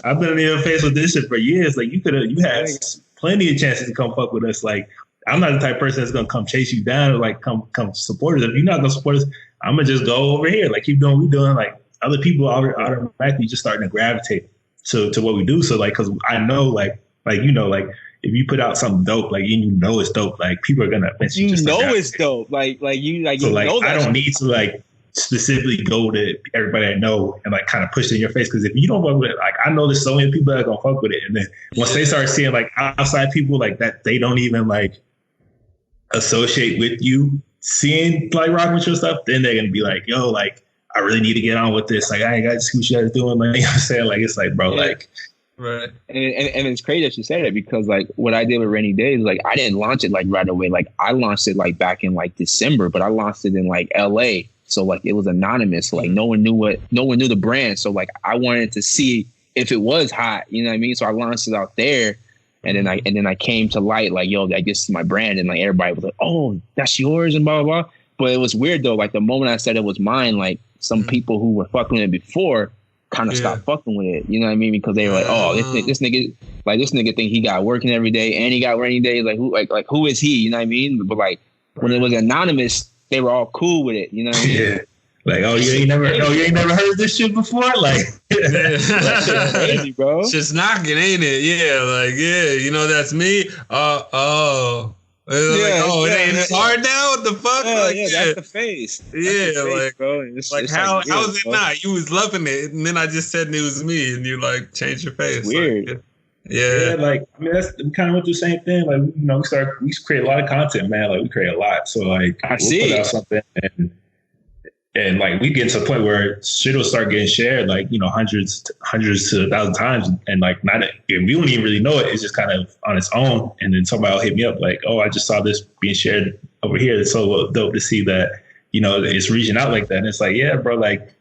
I've been in your face with this shit for years. Like, you had plenty of chances to come fuck with us. Like, I'm not the type of person that's gonna come chase you down or like come support us. If you're not gonna support us, I'm gonna just go over here. Like, keep doing what we're doing. Like, other people are automatically just starting to gravitate to what we do. So like, cause I know like, you know, like if you put out something dope, like, you know, it's dope, like people are going to eventually just know it's dope. Like so you like, know I don't need to like specifically go to everybody I know and like kind of push it in your face. Cause if you don't fuck with it, like, I know there's so many people that are going to fuck with it. And then once they start seeing like outside people like that, they don't even like associate with you seeing like rock with your stuff, then they're going to be like, yo, like, I really need to get on with this. Like, I ain't got to see what you guys doing. Like, you know what I'm saying? Like, it's like, bro, like. Right. And it's crazy that you say that, because like what I did with Rainy Days, like I didn't launch it like right away. Like I launched it like back in like December, but I launched it in like LA. So like it was anonymous. So, like no one knew the brand. So like I wanted to see if it was hot, you know what I mean? So I launched it out there. And then I came to light like, yo, like this is my brand. And like everybody was like, oh, that's yours and blah, blah, blah. But it was weird though. Like the moment I said it was mine, like some people who were fucking with it before kind of stopped fucking with it. You know what I mean? Because they were like, oh, this nigga think he got Working Every Day and he got Rainy Days. Like who is he? You know what I mean? But like when it was anonymous, they were all cool with it. You know what I mean? Yeah. Like, oh, you ain't never heard this shit before? Like, that's crazy, bro. Just knocking, ain't it? Yeah, like, yeah, you know, that's me. It's hard now. What the fuck? That's the face. Like, bro. Like how is it not? You was loving it, and then I just said it was me, and you like changed your face. It's weird. Like, yeah. Like, I mean, we kind of went through the same thing. Like, you know, we create a lot of content, man. Like, we create a lot. So like, we'll put out something and like we get to a point where shit will start getting shared, like, you know, hundreds to 1,000 times, and like we don't even really know it. It's just kind of on its own. And then somebody will hit me up like, oh, I just saw this being shared over here. It's so dope to see that, you know, it's reaching out like that. And it's like, yeah, bro, like,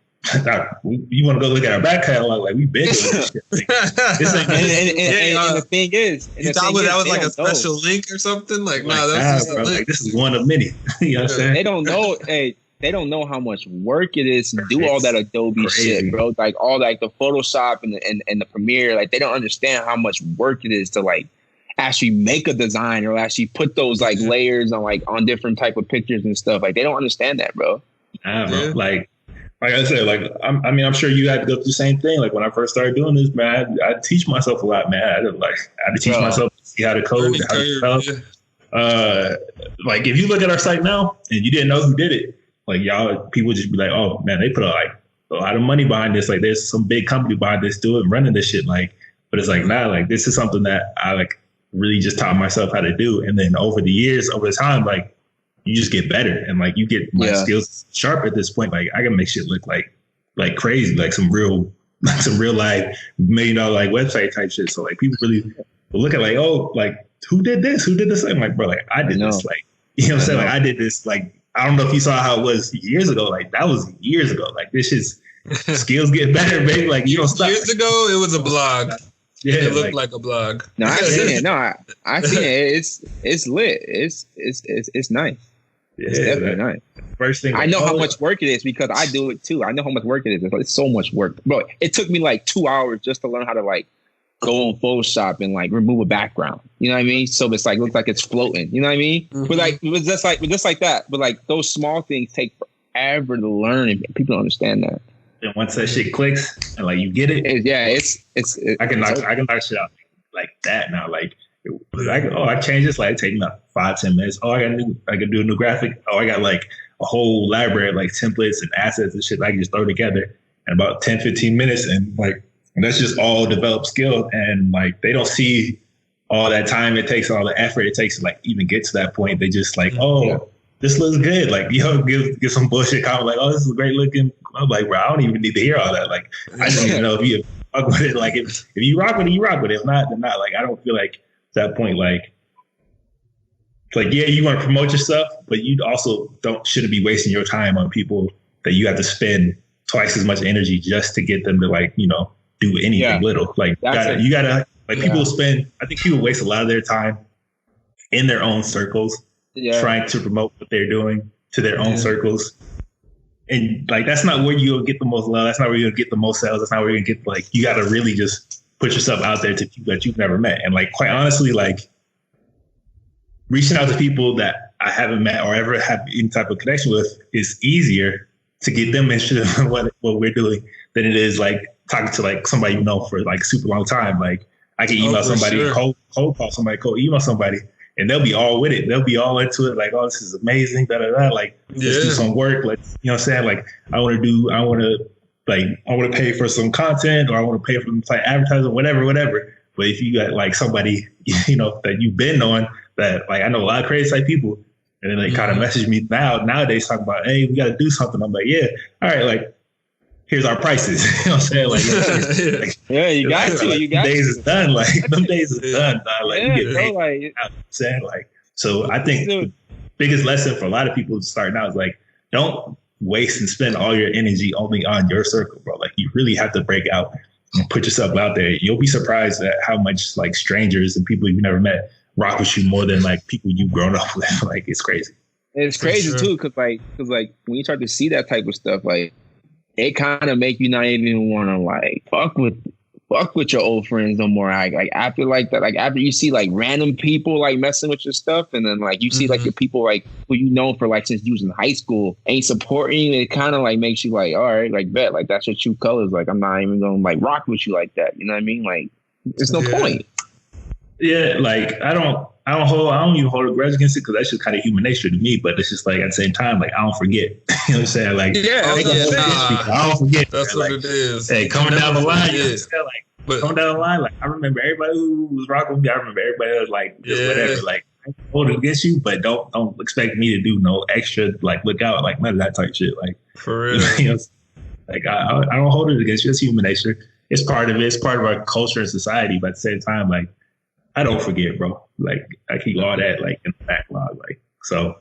you want to go look at our back catalog? Like, we been doing this shit. Like, and the thing is, you thought that was like a special link or something? Like, no, that's just a link. Like, this is one of many. You know what I'm saying? They don't know. They don't know how much work it is to do all that Adobe shit, bro. Like all like the Photoshop and the Premiere. Like they don't understand how much work it is to like actually make a design or actually put those like layers on different type of pictures and stuff. Like they don't understand that, bro. Bro. Like I said, like I'm sure you had to go through the same thing. Like when I first started doing this, man, I teach myself a lot, man. I had to teach myself to see how to code, how to develop. Like if you look at our site now and you didn't know who did it, like people just be like, oh man, they put like a lot of money behind this. Like there's some big company behind this doing running this shit. Like, but it's like, nah, like this is something that I like really just taught myself how to do. And then over the time, like you just get better and like you get my skills sharp at this point. Like I can make shit look like crazy, like some real like $1 million like website type shit. So like people really will look at like, oh, like who did this? Who did this? I'm like, bro, like I did this. Like, you know what I'm saying? Like I did this. Like, I don't know if you saw how it was years ago. Like that was years ago. Like this is skills get better, baby. Like you don't stop. Years ago, it was a blog. Yeah, it looked like a blog. No, I've seen it. No, I've seen it. It's lit. It's nice. Yeah, it's definitely nice. First thing I know how much work it is because I do it too. I know how much work it is. It's so much work, bro. It took me like 2 hours just to learn how to like go on Photoshop and like remove a background. You know what I mean? So it's like looks like it's floating. You know what I mean? Mm-hmm. But like it was just like that. But like those small things take forever to learn, and people don't understand that. And once that shit clicks and like you get it, I can knock shit out like that now. Like I changed this. Like it take me like 5-10 minutes. I can do a new graphic. I got like a whole library of like templates and assets and shit I can just throw together in about 10-15 minutes, and like that's just all developed skill. And like they don't see all that time it takes, all the effort it takes to like even get to that point. They just like, this looks good. Like, give some bullshit comment like, oh, this is great looking. I'm like, bro, I don't even need to hear all that. Like, I just need to know if you fuck with it. Like, if you rock with it, you rock with it. If not, then not. Like, I don't feel like at that point, like, it's like, yeah, you want to promote your stuff, but you also shouldn't be wasting your time on people that you have to spend twice as much energy just to get them to like, do anything little. Like, you gotta people spend, I think people waste a lot of their time in their own circles. Trying to promote what they're doing to their own circles. And like, that's not where you'll get the most love. That's not where you'll get the most sales. That's not where you're going to get, like, you got to really just put yourself out there to people that you've never met. And like, quite honestly, like reaching out to people that I haven't met or ever have any type of connection with is easier to get them interested in what we're doing than it is like talking to like somebody for like a super long time. Like I can email somebody, cold call somebody, cold email somebody. And they'll be all with it. They'll be all into it. Like, oh, this is amazing. Da da da. Like, let's do some work. Let's, you know what I'm saying? Like, I want to pay for some content, or I want to pay for some like advertising, whatever. But if you got like somebody, that you've been on, that like I know a lot of crazy type people, and then they kind of message me nowadays talking about, hey, we got to do something. I'm like, yeah, all right, like. Here's our prices. You know what I'm saying? Like, you got to. Them days is done. Like, them days is done. Like, you get paid. Like, you know what I'm saying? Like, so I think the biggest lesson for a lot of people starting out is like, don't waste and spend all your energy only on your circle, bro. Like, you really have to break out and put yourself out there. You'll be surprised at how much like strangers and people you've never met rock with you more than like people you've grown up with. Like, it's crazy. It's crazy too, because when you start to see that type of stuff, like, it kind of make you not even want to like fuck with your old friends no more. Like after like that, like after you see like random people like messing with your stuff, and then like you see like your people like who you know for like since you was in high school ain't supporting you, it kind of like makes you like, all right, like bet like that's your true colors. Like I'm not even gonna like rock with you like that. You know what I mean? Like there's no point. Yeah, like I don't even hold a grudge against it because that's just kind of human nature to me. But it's just like at the same time, like I don't forget. You know what I'm saying? Like I don't forget. That's what it is. Hey, coming down the line, coming down the line, like I remember everybody who was rocking with me. I remember everybody else like whatever. Like I hold it against you, but don't expect me to do no extra like look out like none of that type shit. Like for real. Like I don't hold it against you. It's human nature. It's part of it. It's part of our culture and society. But at the same time, like. I don't forget, bro. Like I keep all that like in the backlog. Like so,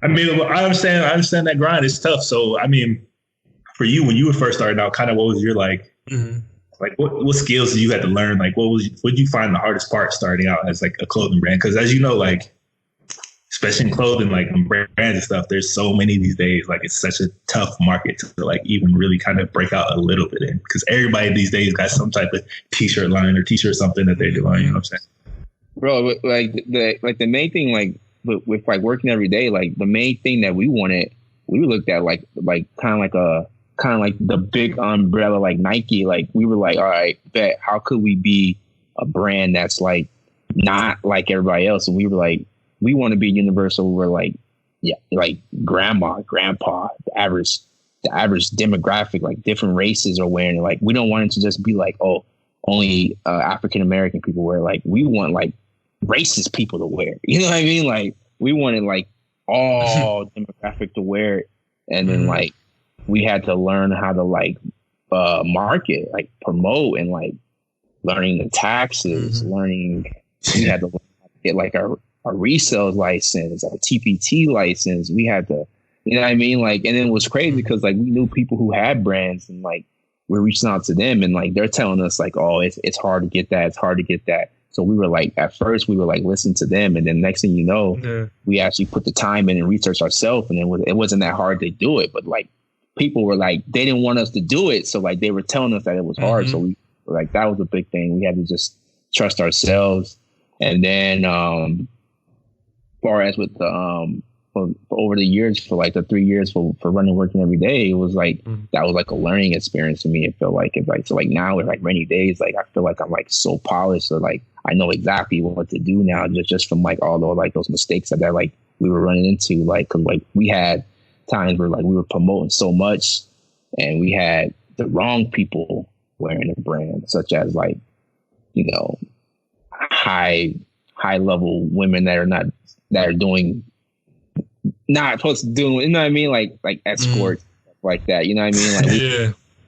I mean, I understand that grind is tough. So I mean, for you when you were first starting out, kind of what was your like, like what skills did you have to learn? Like what did you find the hardest part starting out as like a clothing brand? Because as you know, like especially in clothing, like brands and stuff, there's so many these days. Like it's such a tough market to like even really kind of break out a little bit in because everybody these days got some type of t-shirt line or t-shirt something that they're doing. You know what I'm saying? Bro, like the main thing, like with like working every day, like the main thing that we looked at like kind of like the big umbrella like Nike. Like we were like, all right, bet how could we be a brand that's like not like everybody else? And we were like, we want to be universal. We're like, yeah, like grandma, grandpa, the average demographic, like different races are wearing it. Like we don't want it to just be like, oh, only African American people wear. Like we want like racist people to wear. You know what I mean? Like we wanted like all demographic to wear it, and then like we had to learn how to like market, like promote, and like learning the taxes, learning. We had to learn how to get like our resale license, our TPT license. We had to You know what I mean? Like, and then it was crazy because like we knew people who had brands and like we're reaching out to them and like they're telling us like, oh, it's hard to get that. It's hard to get that. So we were like, at first we were like, listen to them. And then next thing you know, we actually put the time in and research ourselves. And it wasn't that hard to do it. But like people were like, they didn't want us to do it. So like they were telling us that it was hard. So we were like, that was a big thing. We had to just trust ourselves. And then far as with the for over the years, for like the 3 years for running Working Every Day, it was like that was like a learning experience to me. It felt like it's like, so like now with like rainy days, like I feel like I'm like so polished, so like I know exactly what to do now, just from like all the like those mistakes that like we were running into, like because like we had times where like we were promoting so much and we had the wrong people wearing the brand, such as like, you know, high level women that are doing not supposed to do, you know what I mean? Like escorts, like that, you know what I mean? Like,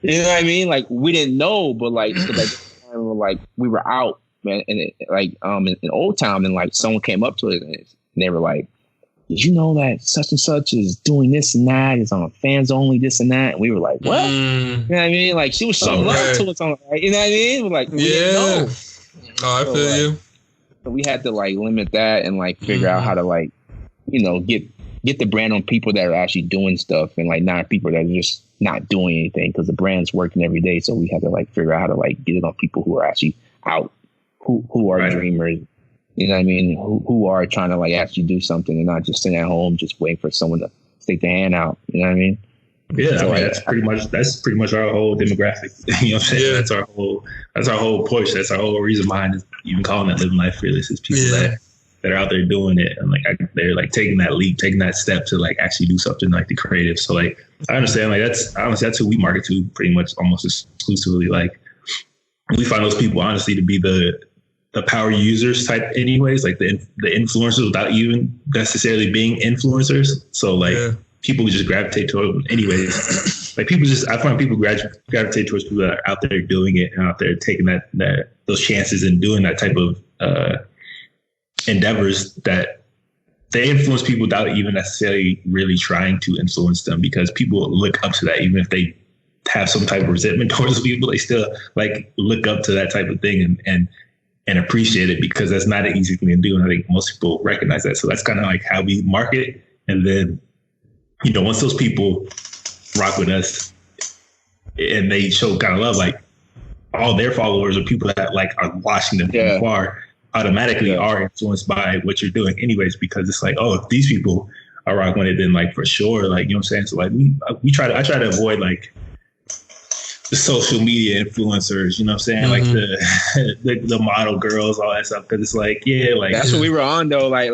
you know what I mean? Like we didn't know, but like, so like we were out, man, and in Old Town, and like someone came up to us and they were like, "Did you know that such and such is doing this and that? Is on fans only, this and that?" And we were like, "What?" You know what I mean? Like she was showing love to us on, like, you know what I mean? We're like, we didn't know. Oh, I feel you. So we had to like limit that and like figure out how to like, you know, get the brand on people that are actually doing stuff and like not people that are just not doing anything, because the brand's working every day. So we have to like figure out how to like get it on people who are actually out, who are dreamers, you know what I mean? Who are trying to like actually do something and not just sitting at home just waiting for someone to stick their hand out. You know what I mean? Yeah, so I mean, that's pretty much our whole demographic. You know what I'm saying? That's our whole push. That's our whole reason behind even calling it Living Life Fearless, is people that are out there doing it and like they're like taking that leap, taking that step to like actually do something like the creative. So like I understand, like that's who we market to pretty much almost exclusively. Like we find those people honestly to be the power users type anyways, like the influencers without even necessarily being influencers. So like people just gravitate to them anyways. Like I find people gravitate towards people that are out there doing it and out there taking those chances and doing that type of endeavors, that they influence people without even necessarily really trying to influence them, because people look up to that. Even if they have some type of resentment towards people, they still like look up to that type of thing and appreciate it, because that's not an easy thing to do. And I think most people recognize that. So that's kind of like how we market it. And then, you know, once those people rock with us and they show kind of love, like all their followers or people that like are watching them from afar automatically are influenced by what you're doing anyways, because it's like, oh, if these people are rocking with it, then like for sure, like, you know what I'm saying? So like I try to avoid like the social media influencers, you know what I'm saying? Like the model girls, all that stuff. Cause it's like, like that's what we were on though. Like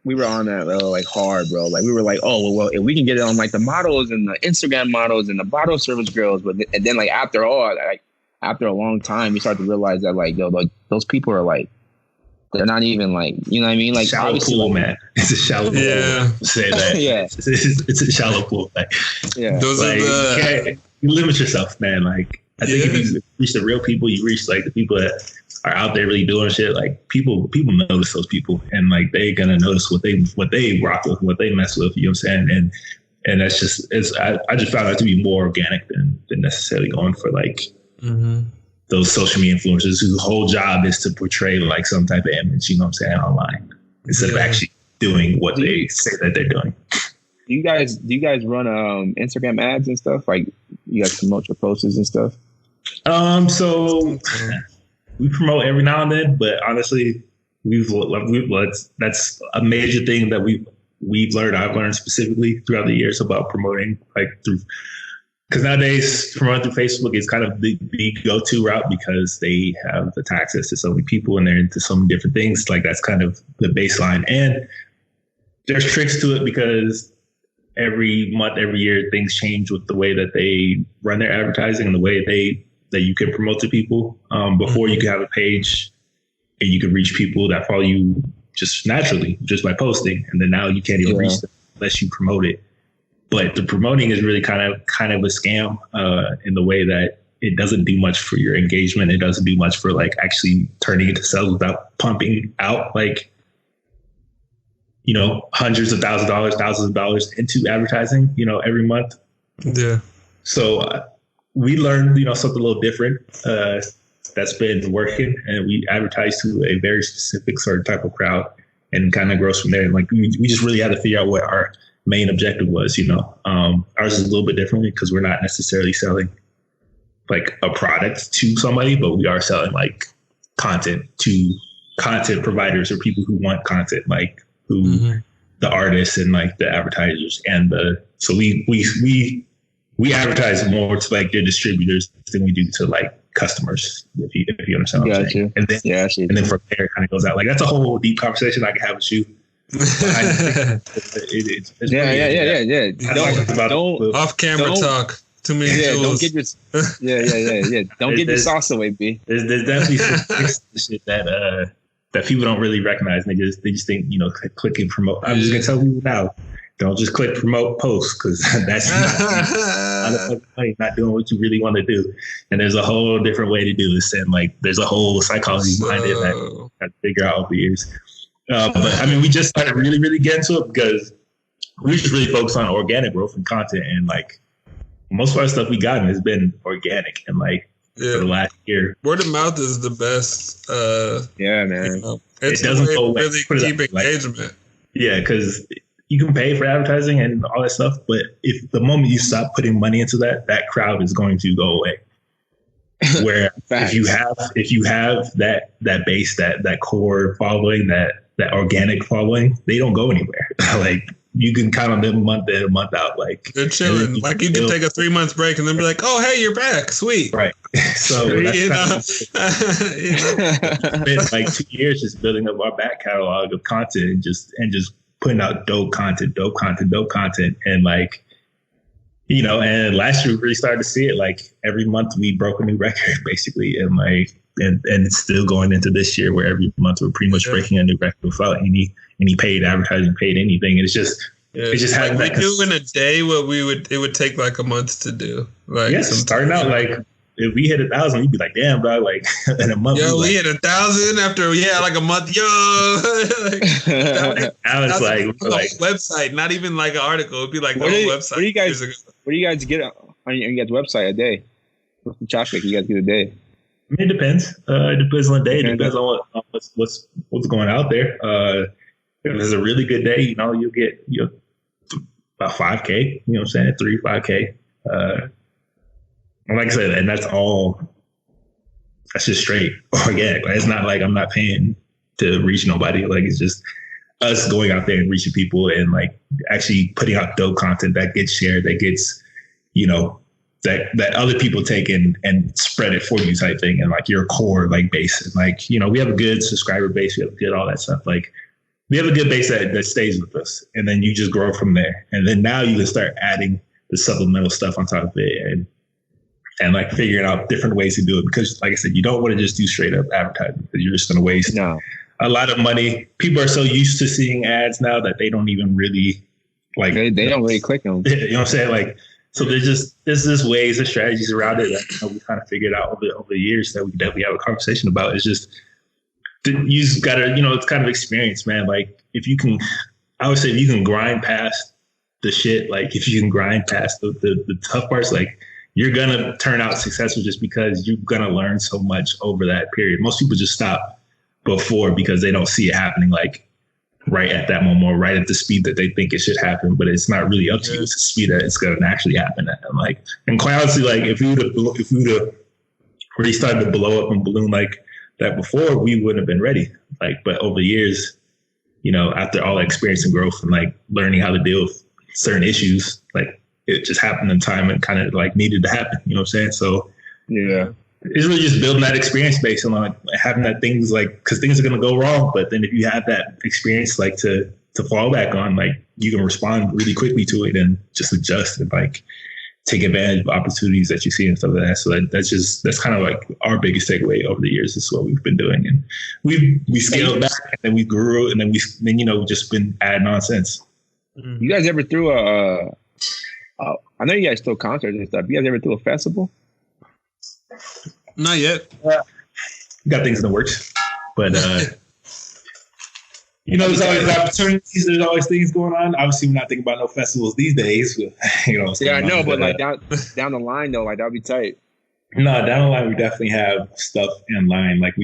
we were on that like hard, bro. Like we were like, oh, well, if we can get it on like the models and the Instagram models and the bottle service girls. But and then like after a long time, we started to realize that like, yo, like those people are like, they're not even like, you know what I mean? Like shallow pool, man. It's a shallow pool. Say that. It's a shallow pool. Like, those like, are you limit yourself, man. Like I think if you reach the real people, you reach like the people that are out there really doing shit. Like people notice those people, and like they gonna notice what they rock with, what they mess with. You know what I'm saying? And that's just I just found that to be more organic than necessarily going for like those social media influencers whose whole job is to portray like some type of image. You know what I'm saying, online, instead of actually doing what they say that they're doing. Do you guys run Instagram ads and stuff? Like you guys promote your posts and stuff? So we promote every now and then, but honestly, that's a major thing that we've learned. I've learned specifically throughout the years about promoting, like because nowadays promoting through Facebook is kind of the go-to route, because they have the access to so many people and they're into so many different things. Like that's kind of the baseline, and there's tricks to it because every month, every year, things change with the way that they run their advertising and the way that you can promote to people. Before you could have a page and you could reach people that follow you just naturally, just by posting. And then now you can't even reach them unless you promote it. But the promoting is really kind of a scam in the way that it doesn't do much for your engagement. It doesn't do much for like actually turning into sales without pumping out like hundreds of thousands of dollars into advertising, every month. Yeah. So we learned, something a little different that's been working, and we advertise to a very specific sort of type of crowd and kind of grows from there. And like, we just really had to figure out what our main objective was, ours is a little bit differently because we're not necessarily selling like a product to somebody, but we are selling like content to content providers or people who want content, like who the artists and like the advertisers so we advertise more to like their distributors than we do to like customers, if you understand what I'm saying. And then from there it kind of goes out. Like, that's a whole deep conversation I can have with you. Don't off camera talk. Too many tools. Don't get your sauce away, B. There's definitely some shit that people don't really recognize. And they just think, click and promote. I'm just gonna tell people now, don't just click promote post, because that's not doing what you really want to do. And there's a whole different way to do this, and like there's a whole psychology behind it that I had to figure out over the years. But I mean, we just started really, really getting to it because we just really focus on organic growth and content, and like most of our stuff we gotten has been organic, and like for the last year, word of mouth is the best. Man, it doesn't go away. Really keep engagement. Because you can pay for advertising and all that stuff, but if the moment you stop putting money into that crowd is going to go away. Where if you have that base, that core following, that organic following, they don't go anywhere. Like, you can count on them month in, month out. Like, they're chilling. Like, you can take a 3 month break and then be like, "Oh, hey, you're back, sweet." Right. So it's been like 2 years just building up our back catalog of content and just putting out dope content, and like, and last year we really started to see it. Like, every month we broke a new record, basically, and like, and it's still going into this year where every month we're pretty much breaking a new record without any paid advertising, paid anything. And it's just like, we do in a day what it would take like a month to do. Like, starting out, like, if we hit 1,000, you'd be like, "Damn, bro!" Like, in a month, we hit 1,000 after like a month. Now it's like website, not even like an article. It'd be like the whole website. What do you guys get on your guys' website a day? What's the traffic you guys get a day? It depends. It depends on the day. It depends on what's going out there. If it's a really good day, you'll get about 5K. You know what I'm saying? 3-5K. Like I said, and that's just straight organic. Like, it's not like I'm not paying to reach nobody. Like, it's just us going out there and reaching people and like actually putting out dope content that gets shared, that gets, that other people take and spread it for you type thing. And like your core like base, and like, we have a good subscriber base. We have good all that stuff. Like, we have a good base that stays with us, and then you just grow from there. And then now you can start adding the supplemental stuff on top of it, and like figuring out different ways to do it. Because like I said, you don't want to just do straight up advertising, because you're just going to waste a lot of money. People are so used to seeing ads now that they don't even really like, they don't really click them. You know what I'm saying? Like, so there's just ways and strategies around it that we kind of figured out over the years that we definitely have a conversation about. It's just, you just gotta, it's kind of experience, man. Like, I would say if you can grind past the shit, like if you can grind past the tough parts, like, you're going to turn out successful just because you're going to learn so much over that period. Most people just stop before because they don't see it happening like right at that moment, or right at the speed that they think it should happen. But it's not really up to you. It's the speed that it's going to actually happen at. And quite honestly, like, if we would have really started to blow up and balloon like that before, we wouldn't have been ready. Like, but over the years, after all that experience and growth and like learning how to deal with certain issues, like, it just happened in time and kind of like needed to happen. You know what I'm saying? So it's really just building that experience base and like having that things like, because things are going to go wrong. But then if you have that experience like to fall back on, like, you can respond really quickly to it and just adjust and like take advantage of opportunities that you see and stuff like that. So that's kind of like our biggest takeaway over the years. This is what we've been doing. And we scaled back, and then we grew, and then just been adding on since. You guys ever threw I know you guys throw concerts and stuff. You guys ever threw a festival? Not yet. Got things in the works, but There's always opportunities. There's always things going on. Obviously, we're not thinking about no festivals these days. Yeah, I know, but like down the line though, like that'd be tight. No, down the line we definitely have stuff in line. Like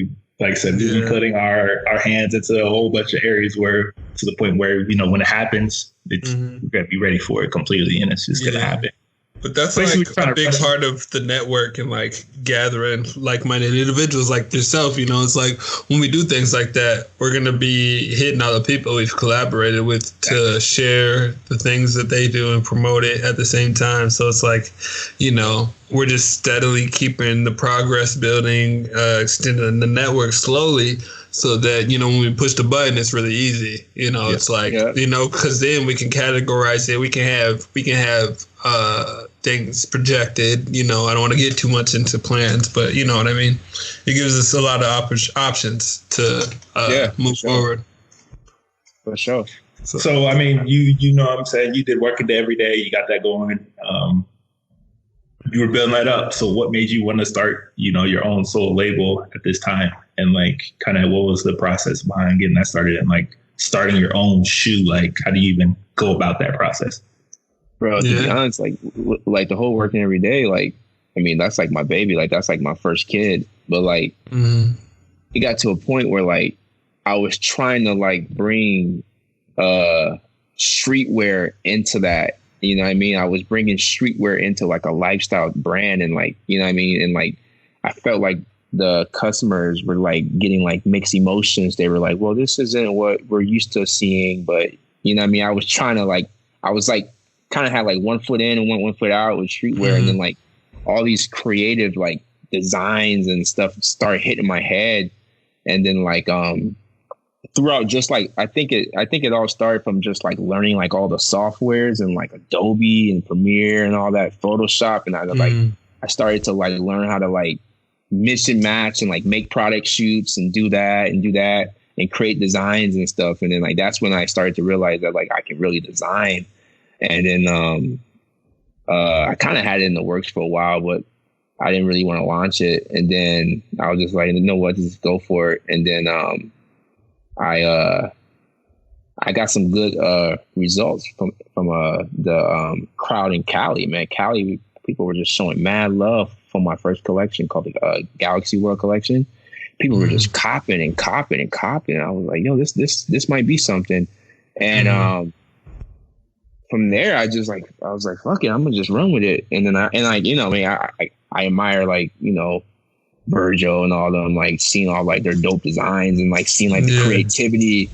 I said, we've been putting our hands into a whole bunch of areas where, to the point where, when it happens, it's we're gonna be ready for it completely, and it's just gonna happen. But that's like a big part of the network and like gathering like-minded individuals like yourself. It's like when we do things like that, we're going to be hitting other people we've collaborated with to share the things that they do and promote it at the same time. So it's like, we're just steadily keeping the progress building, extending the network slowly. So that, when we push the button, it's really easy. It's like, because then we can categorize it. We can have things projected. I don't want to get too much into plans, but you know what I mean? It gives us a lot of options to move forward. For sure. So, I mean, you know what I'm saying? You did Working Every Day. You got that going. You were building that up. So what made you want to start, your own solo label at this time? And like, kind of what was the process behind getting that started and like starting your own shoe? Like, how do you even go about that process? Bro, to be honest, like the whole Working Every Day, like, I mean, that's like my baby. Like, that's like my first kid. But like, it got to a point where like, I was trying to like bring streetwear into that. You know what I mean? I was bringing streetwear into like a lifestyle brand and like, you know what I mean? And like, I felt like the customers were like getting like mixed emotions. They were like, well, this isn't what we're used to seeing. But you know what I mean? I was trying to like, I was like, kind of had like 1 foot in and one foot out with streetwear. And then like all these creative like designs and stuff started hitting my head. And then like, throughout, just like I think it all started from just like learning like all the softwares and like Adobe and Premiere and all that, Photoshop, and I started to like learn how to like mix and match and like make product shoots and do that and create designs and stuff. And then like that's when I started to realize that like I can really design. And then I kind of had it in the works for a while, but I didn't really want to launch it. And then I was just like, you know what, just go for it. And then I got some good results from the crowd in Cali, man. Cali people were just showing mad love for my first collection called the Galaxy World Collection. People were just copping and copping and copping. I was like, yo, this might be something. And from there, I was like, fuck it, I'm gonna just run with it. And then I admire like, Virgil and all them, like seeing all like their dope designs and like seeing like the creativity.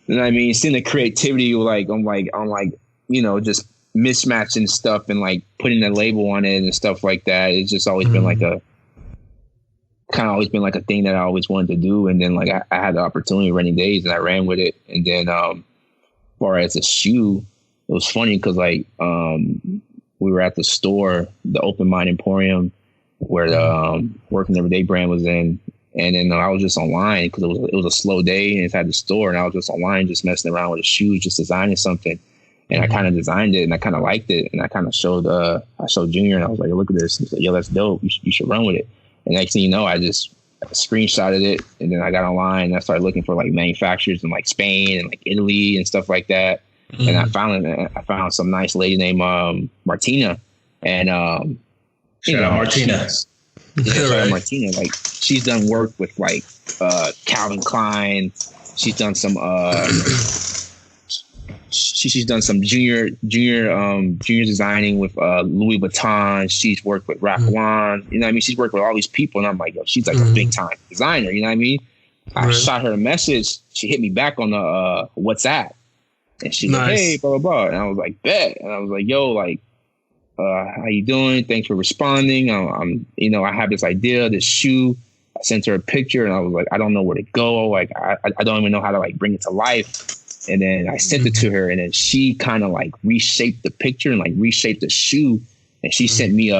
You know what I mean? Seeing the creativity, like I'm like, just mismatching stuff and like putting a label on it and stuff like that. It's just always been like a thing that I always wanted to do. And then like I had the opportunity running days and I ran with it. And then as far as a shoe, it was funny because like we were at the store, the Open Mind Emporium, where the Working Everyday brand was in. And then I was just online because it was a slow day and it's at the store. And I was just online, just messing around with the shoes, just designing something. And I kind of designed it and I kind of liked it. And I kind of showed Junior and I was like, look at this. He's like, yo, that's dope. You should run with it. And next thing you know, I just screenshotted it. And then I got online and I started looking for like manufacturers in like Spain and like Italy and stuff like that. And I found some nice lady named Martina. And shout out Martina. Shout out Martina. Like she's done work with like Calvin Klein. She's done some she's done some junior designing with Louis Vuitton. She's worked with Ralph Lauren. You know what I mean? She's worked with all these people, and I'm like, yo, she's like a big time designer. You know what I mean? I shot her a message. She hit me back on the WhatsApp, and she's like, hey, blah blah blah. And I was like, bet. And I was like, yo, like, how you doing? Thanks for responding. I have this idea, this shoe. I sent her a picture, and I was like, I don't know where to go. Like, I don't even know how to like bring it to life. And then I sent it to her, and then she kind of like reshaped the picture and like reshaped the shoe. And she sent me a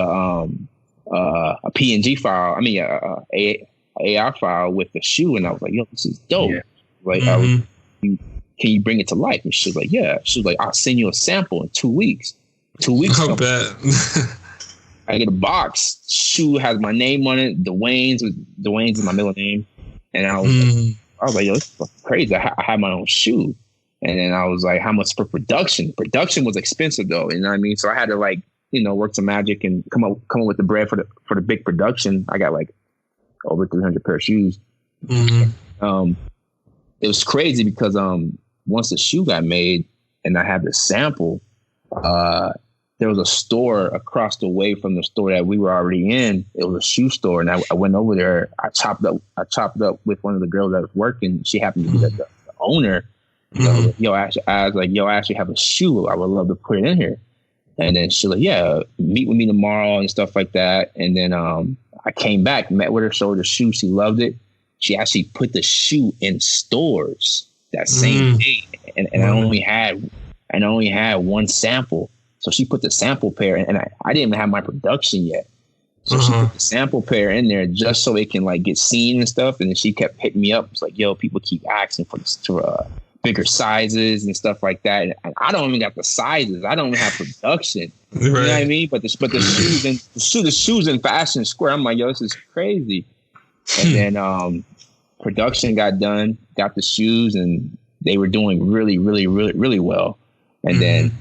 PNG file. I mean, a AR file with the shoe. And I was like, yo, this is dope. Yeah. Like, can you bring it to life? And she was like, yeah. She was like, I'll send you a sample in 2 weeks. 2 weeks. I bet. I get a box. Shoe has my name on it. Dwayne's is my middle name. And I was like, yo, this is fucking crazy. I had my own shoe. And then I was like, how much for production? Production was expensive though, you know what I mean? So I had to like, work some magic and come up with the bread for the big production. I got like over 300 pair of shoes. Mm-hmm. It was crazy because once the shoe got made and I had the sample, there was a store across the way from the store that we were already in. It was a shoe store, and I went over there. I chopped up with one of the girls that was working. She happened to be the owner. Mm-hmm. So, I was like, I actually have a shoe. I would love to put it in here. And then she's like, yeah, meet with me tomorrow and stuff like that. And then I came back, met with her, showed her the shoe. She loved it. She actually put the shoe in stores that same day, and I only had one sample. So she put the sample pair, and I didn't even have my production yet. So she put the sample pair in there just so it can like get seen and stuff. And then she kept hitting me up. It's like, yo, people keep asking for bigger sizes and stuff like that. And I don't even got the sizes. I don't even have production. Right. You know what I mean? But the shoes in Fashion Square. I'm like, yo, this is crazy. And then production got done, got the shoes, and they were doing really, really, really, really well. And then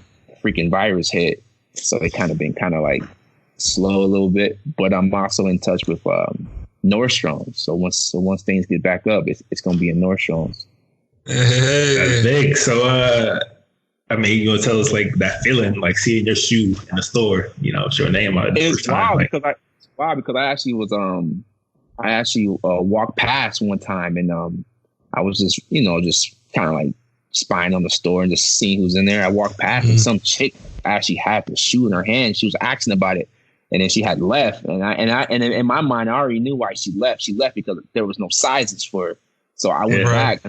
freaking virus hit, so it been like slow a little bit. But I'm also in touch with Nordstrom's. So once things get back up, it's gonna be in Nordstrom's. Hey. That's big. So I mean, you gonna tell us like that feeling, like seeing your shoe in the store, with your name on it. It's wild because I actually was walked past one time, and I was just kind of like spying on the store and just seeing who's in there. I walked past and some chick actually had the shoe in her hand. She was asking about it, and then she had left. And in my mind, I already knew why she left. She left because there was no sizes for her. So I went back.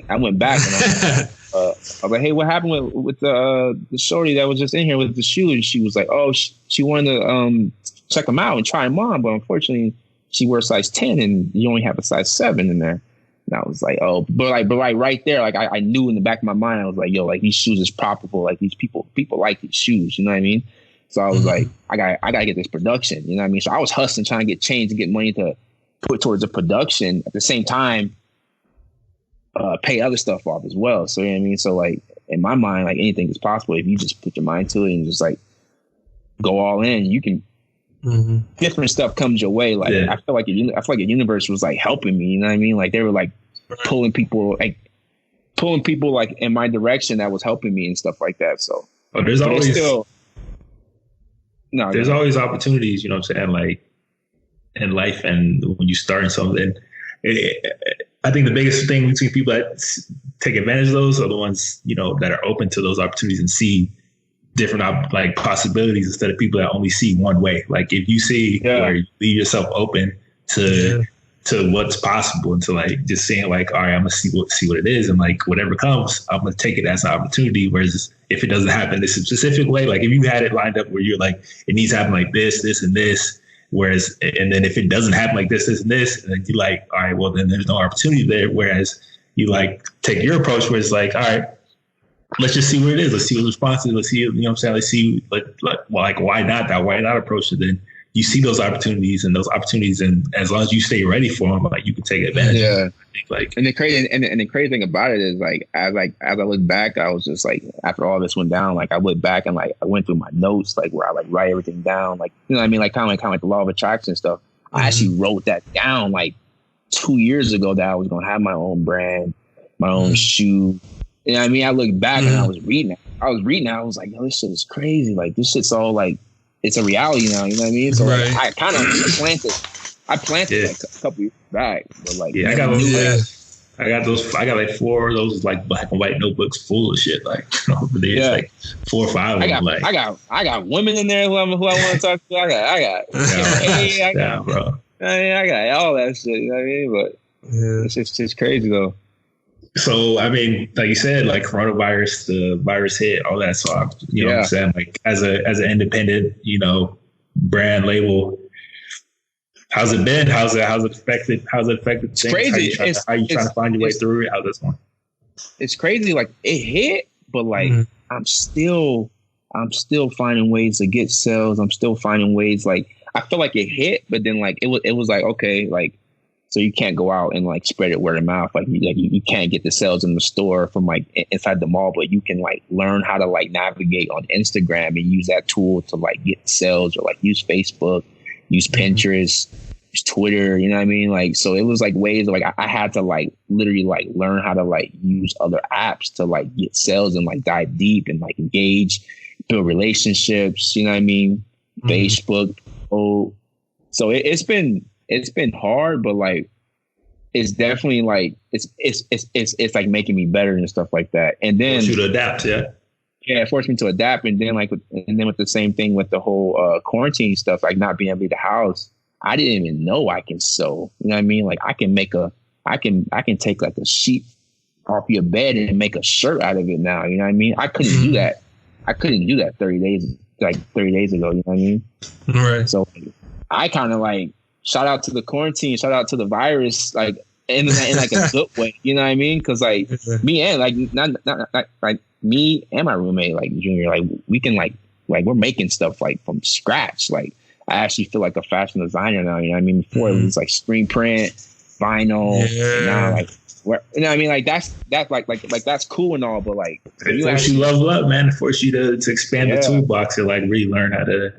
I went back and I was like, hey, what happened with the shorty that was just in here with the shoe? And she was like, oh, she wanted to check them out and try them on, but unfortunately, she wears size 10 and you only have a size 7 in there. And I was like, oh, but right there, like I knew in the back of my mind, I was like, yo, like these shoes is profitable. Like these people like these shoes, you know what I mean? So I was like, I gotta get this production, you know what I mean? So I was hustling, trying to get change and get money to put towards the production at the same time, pay other stuff off as well. So you know what I mean? So like in my mind, like anything is possible if you just put your mind to it and just like go all in. You can. Different stuff comes your way. Like I feel like the universe was like helping me. You know what I mean? Like they were like pulling people like in my direction that was helping me and stuff like that. So there's always always opportunities. You know what I'm saying? Like in life, and when you start something, I think the biggest thing between people that take advantage of those are the ones that are open to those opportunities and see different like possibilities instead of people that only see one way. Like if you see or you leave yourself open to what's possible and to like just saying like, all right, I'm gonna see what it is, and like whatever comes, I'm gonna take it as an opportunity. Whereas if it doesn't happen this specific way, like if you had it lined up where you're like, it needs to happen like this, and this, whereas and then if it doesn't happen like this, and this, and then you're like, all right, well then there's no opportunity there. Whereas you like take your approach where it's like, all right, let's just see what it is. Let's see what the response is. Let's see, you know what I'm saying? Let's see, like why not that? Why not approach it? Then you see those opportunities, and as long as you stay ready for them, like you can take advantage. Yeah. And the crazy thing about it is like as I look back, I was just like, after all this went down, like I look back and like I went through my notes, like where I like write everything down, like you know what I mean, like kind of like the law of attraction stuff. I actually wrote that down like 2 years ago that I was gonna have my own brand, my own shoe. You know what I mean? I look back and I was reading it. I was like, yo, this shit is crazy. Like this shit's all like, it's a reality now. You know what I mean? So like, I kind of planted like a couple years back, but like, I got like 4 of those like black and white notebooks full of shit. Like over there, like 4 or 5 of them. I got women in there who I want to talk to. I got all that shit. You know what I mean? But it's just crazy though. So, I mean, like you said, like coronavirus, the virus hit, all that. So, you know what I'm saying? Like as an independent, brand label, how's it been? How's it affected? It's things? Crazy. How you trying to find your way through it? How's this one? It's crazy. Like it hit, but like I'm still finding ways to get sales. I'm still finding ways. Like I feel like it hit, but then like it was like, okay, like So you can't go out and like spread it word of mouth. Like you can't get the sales in the store from like inside the mall, but you can like learn how to like navigate on Instagram and use that tool to like get sales, or like use Facebook, use Pinterest, use Twitter. You know what I mean? Like, so it was like ways of like I had to like literally like learn how to like use other apps to like get sales and like dive deep and like engage, build relationships. You know what I mean? Facebook. Oh, so it's been hard, but like it's definitely like it's like making me better and stuff like that. And then force you to adapt, yeah, it forced me to adapt. And then with the same thing with the whole quarantine stuff, like not being able to leave the house, I didn't even know I can sew. You know what I mean? Like I can take like a sheet off your bed and make a shirt out of it now. You know what I mean? I couldn't do that. I couldn't do that 30 days ago. You know what I mean? Right. So I kind of like, shout out to the quarantine, shout out to the virus, like in like a good way, you know what I mean? Because like me and like not like me and my roommate, like Junior, like we can like we're making stuff like from scratch. Like I actually feel like a fashion designer now. You know what I mean? Before it was like screen print, vinyl. Now like you know what I mean? Like that's that's cool and all, but like it forces you level up, man. It forces you to expand the toolbox and like relearn how to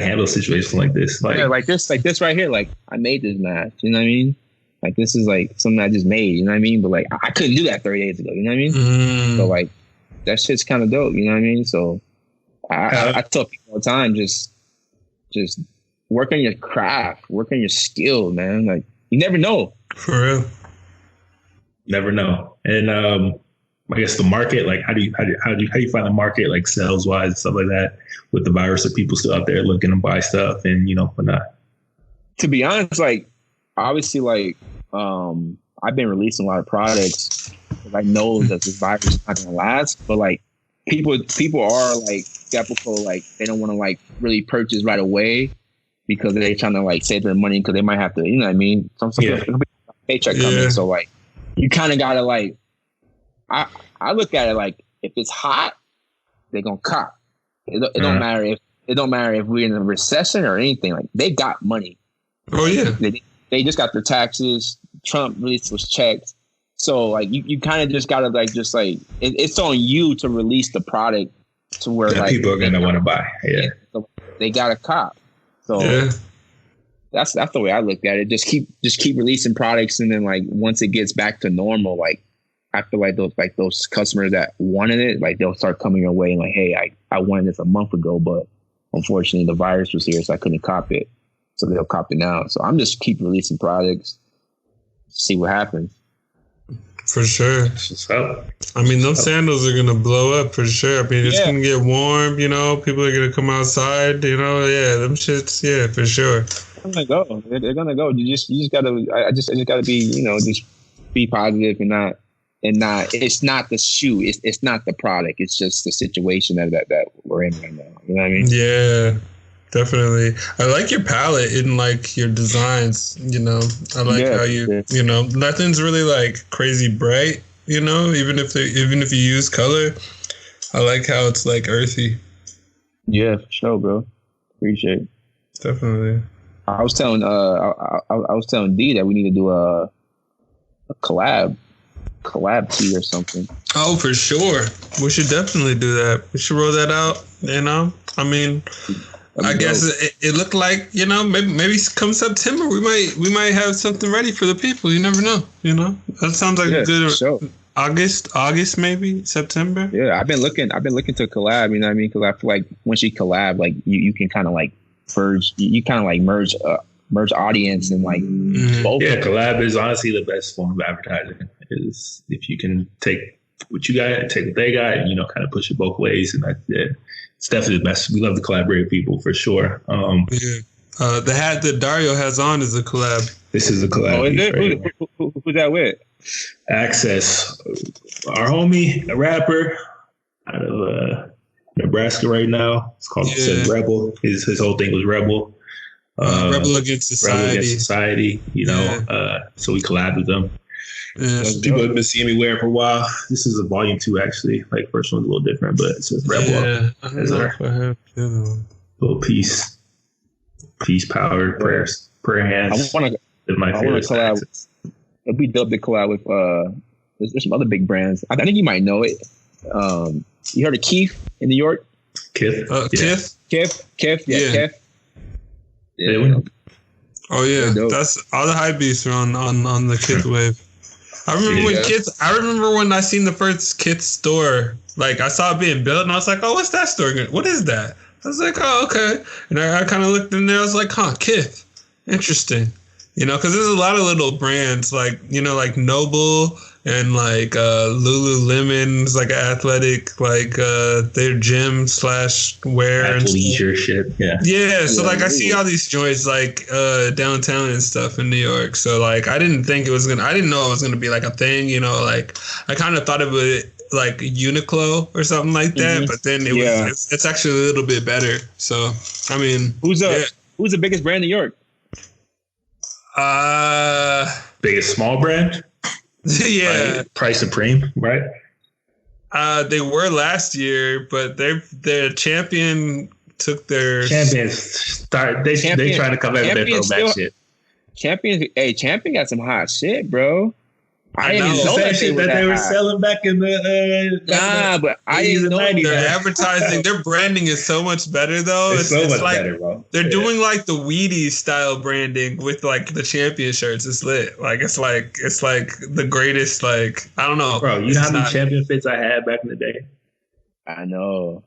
handle a situation like this. Like this right here. Like I made this mask, you know what I mean? Like this is like something I just made, you know what I mean? But like I couldn't do that 30 days ago, you know what I mean? So like that shit's kind of dope, you know what I mean? So I tell people all the time, just work on your craft, work on your skill, man. Like you never know. For real. Never know. And I guess the market, like how do you find the market, like sales wise and stuff like that, with the virus, of people still out there looking to buy stuff and whatnot? To be honest, like obviously, like I've been releasing a lot of products because I know that this virus is not gonna last. But like people are like skeptical, like they don't want to like really purchase right away because they're trying to like save their money because they might have to, you know what I mean? Some paycheck coming, so like you kind of gotta like. I look at it like if it's hot, they're gonna cop. It don't matter if we're in a recession or anything. Like they got money. Oh yeah. They just got their taxes. Trump released those checks. So like you kind of just gotta like it's on you to release the product to where like people are gonna want to buy. Yeah. So they got a cop. So that's the way I looked at it. Just keep releasing products, and then like once it gets back to normal, like I feel like those customers that wanted it, like they'll start coming your way and like, hey, I wanted this a month ago, but unfortunately the virus was here, so I couldn't cop it. So they'll cop it now. So I'm just keep releasing products, see what happens. For sure. I mean, those sandals are gonna blow up for sure. I mean, it's gonna get warm. People are gonna come outside. Them shits. Yeah, for sure. They're gonna go. They're gonna go. You just gotta. I just gotta be. Just be positive and not. It's not the shoe. It's not the product. It's just the situation that we're in right now. You know what I mean? Yeah, definitely. I like your palette and like your designs. I like how you. Nothing's really like crazy bright. Even if you use color, I like how it's like earthy. Yeah, for sure, bro. Appreciate it. Definitely. I was telling D that we need to do a collab tee or something. Oh, for sure. We should definitely do that. We should roll that out. I mean, I guess it looked like, maybe come September we might have something ready for the people. You never know. That sounds like a good sure. August maybe September. Yeah, I've been looking to collab. You know what I mean? Because I feel like once you collab, like you can kind of like merge audience and like both. Yeah, collab is honestly the best form of advertising. Is if you can take what you got, take what they got, and kind of push it both ways, and it's definitely the best. We love to collaborate with people for sure. The hat that Dario has on is a collab. This is a collab. Oh, is it? Who's that with? Access, our homie, a rapper out of Nebraska right now. It's called said Rebel. His whole thing was Rebel. Rebel Against Society. So we collabed with them. Yeah, people have been seeing me wear it for a while. This is a volume 2 actually. Like first one's a little different, but it says Rebel. Yeah, little peace, power, prayers, prayer hands. They're my favorite snacks. It'd be dope to collab with there's some other big brands. I think you might know it. You heard of Keith in New York? Kith? Kith? Yeah. Kith. Yeah. Oh yeah, that's all the hype beasts are on the Kith wave. I remember when I seen the first Kith store. Like I saw it being built, and I was like, "Oh, what's that store? What is that?" I was like, "Oh, okay." And I kind of looked in there. I was like, "Huh, Kith, interesting." Because there's a lot of little brands like like Noble and like Lululemon's like athletic like their gym / wear and leisure shit. Yeah. So like I see all these joints like downtown and stuff in New York. So like I didn't know it was gonna be like a thing. Like I kind of thought of it like Uniqlo or something like that. But then it's actually a little bit better. So I mean, who's the biggest brand in New York? Biggest small brand? Yeah. Like Price Supreme, right? They were last year, but their champion took their champions they trying to come back with their throwback shit. Champion got some hot shit, bro. I didn't know that shit that they were selling back in the but I didn't know their advertising, their branding is so much better though. It's so much like, better, bro. They're doing like the Wheaties style branding with like the champion shirts. It's lit. Like it's like the greatest. Like I don't know, bro. You know how many champion fits I had back in the day? I know.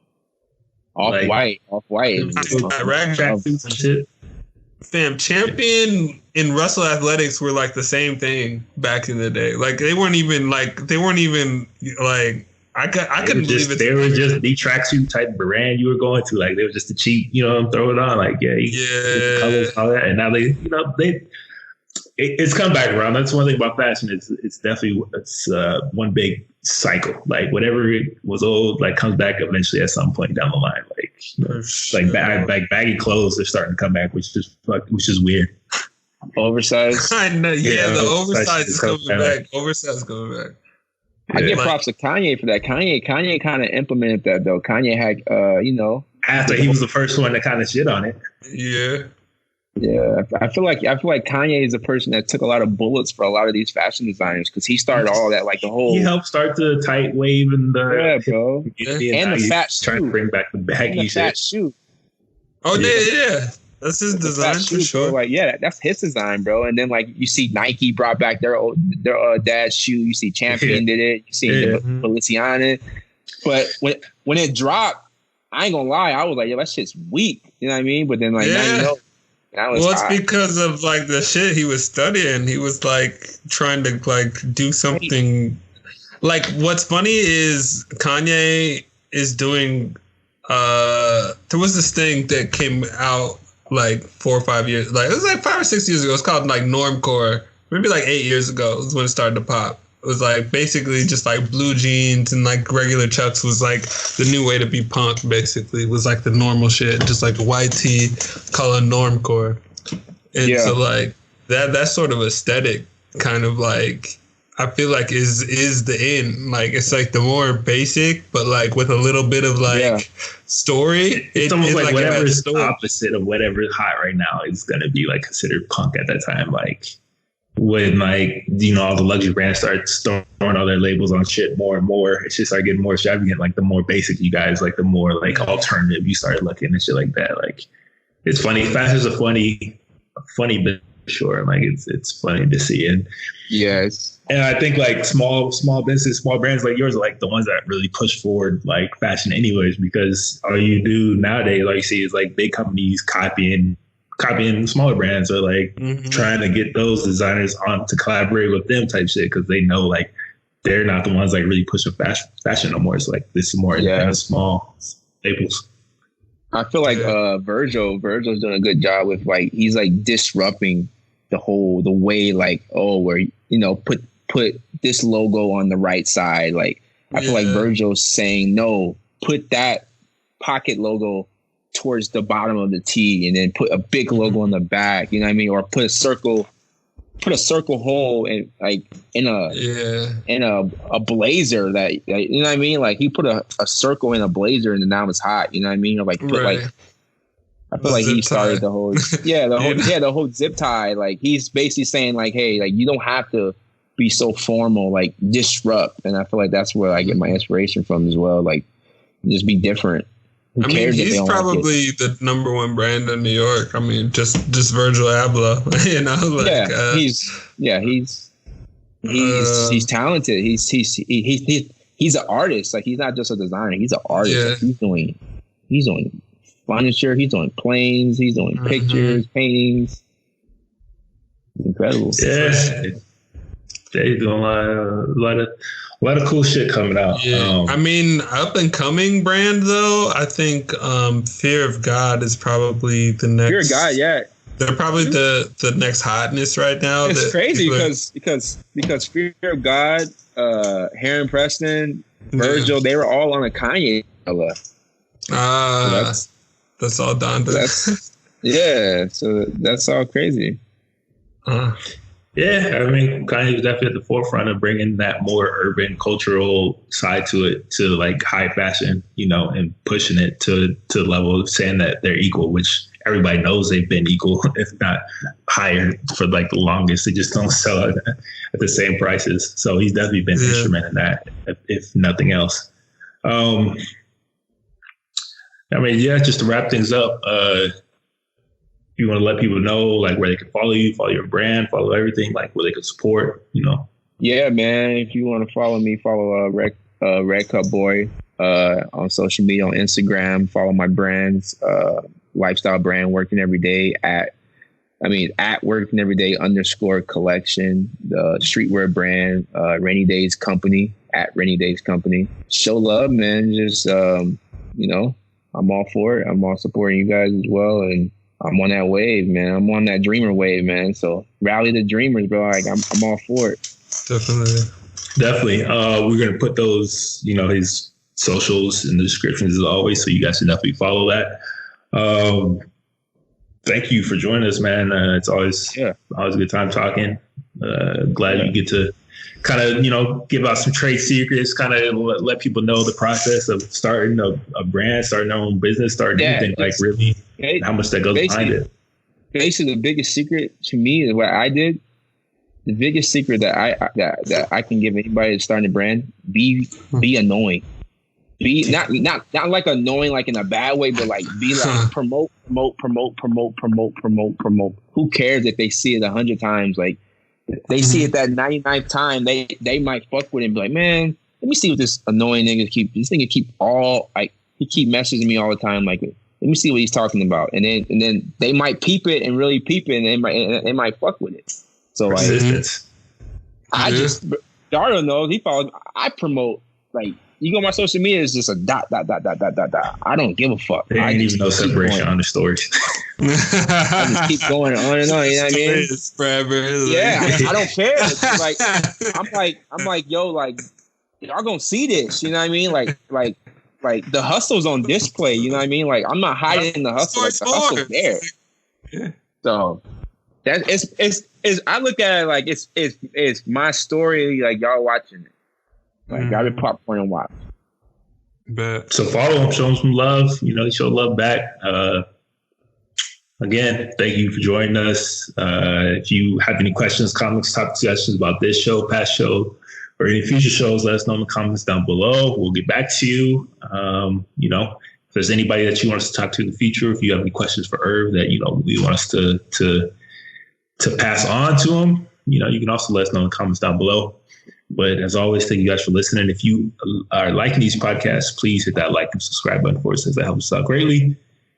Off white. Tracksuits and shit. Fam, champion and Russell Athletics were like the same thing back in the day. Like they weren't even like I couldn't believe it. They were just the tracksuit type brand you were going to. Like they were just the cheap, throw it on. Like the colors, all that. And now it's come back around. That's one thing about fashion. It's definitely one big cycle. Like whatever was old, like comes back eventually at some point down the line. Like baggy clothes are starting to come back, which is weird. Oversized. I know. Yeah, the oversized is coming back. Oversized is coming back. I give props to Kanye for that. Kanye kind of implemented that though. Kanye had, after he was the first one to kind of shit on it. Yeah. Yeah, I feel like Kanye is a person that took a lot of bullets for a lot of these fashion designers because he started all that, like the whole. He helped start the tight wave and the bro, and the fat shoe. Trying to bring back the baggy fat shoe. Oh yeah, that's his design for sure. Like that's his design, bro. And then like you see Nike brought back their dad's shoe. You see Champion did it. You see Balenciaga. But when it dropped, I ain't gonna lie, I was like, that shit's weak. You know what I mean? But then like now it's because of like the shit he was studying. He was like trying to like do something. Like what's funny is Kanye is doing. There was this thing that came out like 4 or 5 years. Like it was like 5 or 6 years ago. It's called like Normcore. Maybe like 8 years ago was when it started to pop. It was like basically just like blue jeans and like regular Chucks was like the new way to be punk. Basically, it was like the normal shit, just like white tee, color normcore. And so like that sort of aesthetic kind of like I feel like is the end. Like it's like the more basic, but like with a little bit of like story. It's almost like whatever's the opposite of whatever's hot right now is gonna be like considered punk at that time. Like. When like all the luxury brands start throwing all their labels on shit more and more, it just started getting more extravagant. Like the more basic you guys, like the more like alternative you started looking and shit like that. Like it's funny. Fashion's a funny bit, sure. Like it's funny to see it. Yes. And I think like small business, small brands like yours are like the ones that really push forward like fashion, anyways. Because all you do nowadays, like you see, is like big companies copying smaller brands or like trying to get those designers on to collaborate with them type shit because they know like they're not the ones like really pushing fashion no more. It's like this is more small staples. I feel like Virgil's doing a good job with like he's like disrupting the way like where put this logo on the right side. Like I feel like Virgil's saying no, put that pocket logo towards the bottom of the tee and then put a big logo on the back, you know what I mean? Or put a circle hole in like in a blazer that you know what I mean? Like he put a circle in a blazer and now it's hot, you know what I mean? Or like put like I feel like he started the whole the whole zip tie. Like he's basically saying like, hey, like you don't have to be so formal, like disrupt. And I feel like that's where I get my inspiration from as well. Like just be different. I mean, he's probably the number one brand in New York. I mean, just Virgil Abloh, you know. Like, he's talented. He's an artist. Like he's not just a designer. He's an artist. Yeah. Like, he's doing furniture. He's doing planes. He's doing pictures, paintings. Incredible. Yeah, they're doing a lot of cool shit coming out. Yeah. I mean, up and coming brand though. I think Fear of God is probably the next. Fear of God, yeah. They're probably the next hotness right now. It's crazy because Fear of God, Heron Preston, Virgil, they were all on a Kanye color. That's all done. So that's all crazy. Yeah, I mean, Kanye was definitely at the forefront of bringing that more urban cultural side to it, to like high fashion, you know, and pushing it to the level of saying that they're equal, which everybody knows they've been equal, if not higher for like the longest. They just don't sell it at the same prices. So he's definitely been an instrument in that, if nothing else. I mean, just to wrap things up, you want to let people know like where they can follow you, follow your brand, follow everything, like where they can support, you know? Yeah, man. If you want to follow me, follow Red Cup Boy on social media, on Instagram. Follow my brands, lifestyle brand, Working Everday at Working Everday _collection, the streetwear brand, Rainy Days Company at Rainy Days Company. Show love, man. Just you know, I'm all for it. I'm all supporting you guys as well, and I'm on that wave, man. I'm on that dreamer wave, man. So rally the dreamers, bro. Like I'm all for it. Definitely. We're gonna put those, you know, his socials in the descriptions as always, so you guys can definitely follow that. Thank you for joining us, man. It's always a good time talking. Glad you get to kind of, you know, give out some trade secrets, kind of let people know the process of starting a brand, starting their own business, starting anything, like really how much that goes behind it. Basically, the biggest secret to me is what I did. The biggest secret that I can give anybody that's starting a brand: be annoying. Be not like annoying, like in a bad way, but like be like promote. Who cares if they see it 100 times? Like they see it that 99th time, they might fuck with it and be like, man, let me see what this annoying nigga keep he keep messaging me all the time. Like, let me see what he's talking about. And then they might peep it and really peep it, and they might fuck with it. So like, Dario knows, he follows. I promote, like, you go on my social media, it's just a dot. I don't give a fuck. There ain't even no separation on the stories. I just keep going on and on. You know what I mean? Forever. Yeah, I don't care. Like, I'm like, yo, like, y'all gonna see this. You know what I mean? Like the hustle's on display. You know what I mean? Like, I'm not hiding the hustle. Like, the hustle's there. Yeah. So that it's. I look at it like it's my story. Like, y'all watching it. Like, grab your popcorn and watch. So follow him, show him some love. You know, show love back. Again, thank you for joining us. If you have any questions, comments, topic suggestions about this show, past show, or any future shows, let us know in the comments down below. We'll get back to you. You know, if there's anybody that you want us to talk to in the future, if you have any questions for Irv that, you know, we want us to pass on to him, you know, you can also let us know in the comments down below. But as always, thank you guys for listening. If you are liking these podcasts, please hit that like and subscribe button for us, as that helps us out greatly.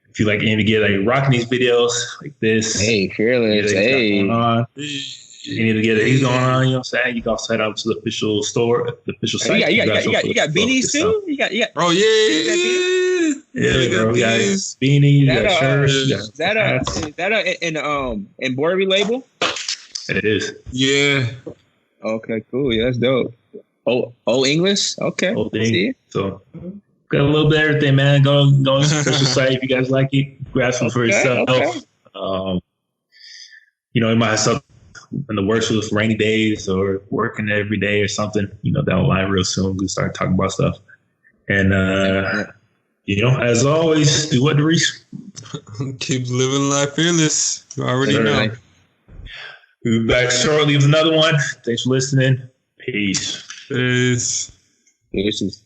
If you like any to get rocking these videos like this, hey, fearless, hey, you need to get these going on. You know what I'm saying? You can also head out to the official store, the official site. You got beanies too. You got. Oh yeah, bro. We got beanies. You got shirts. Is that in Borby label? It is. Yeah. Okay, cool. Yeah, that's dope. Oh, English? Okay. Old thing. So got a little bit of everything, man. Go on the official site if you guys like it. Grab some for yourself. Okay. You know, you might have something in the works with Rainy Days or Working Every Day or something, you know, down the line real soon. We'll start talking about stuff. And as always, do what, Reese? Keep living life fearless. You already know. We'll be back shortly with another one. Thanks for listening. Peace. Peace. Peace.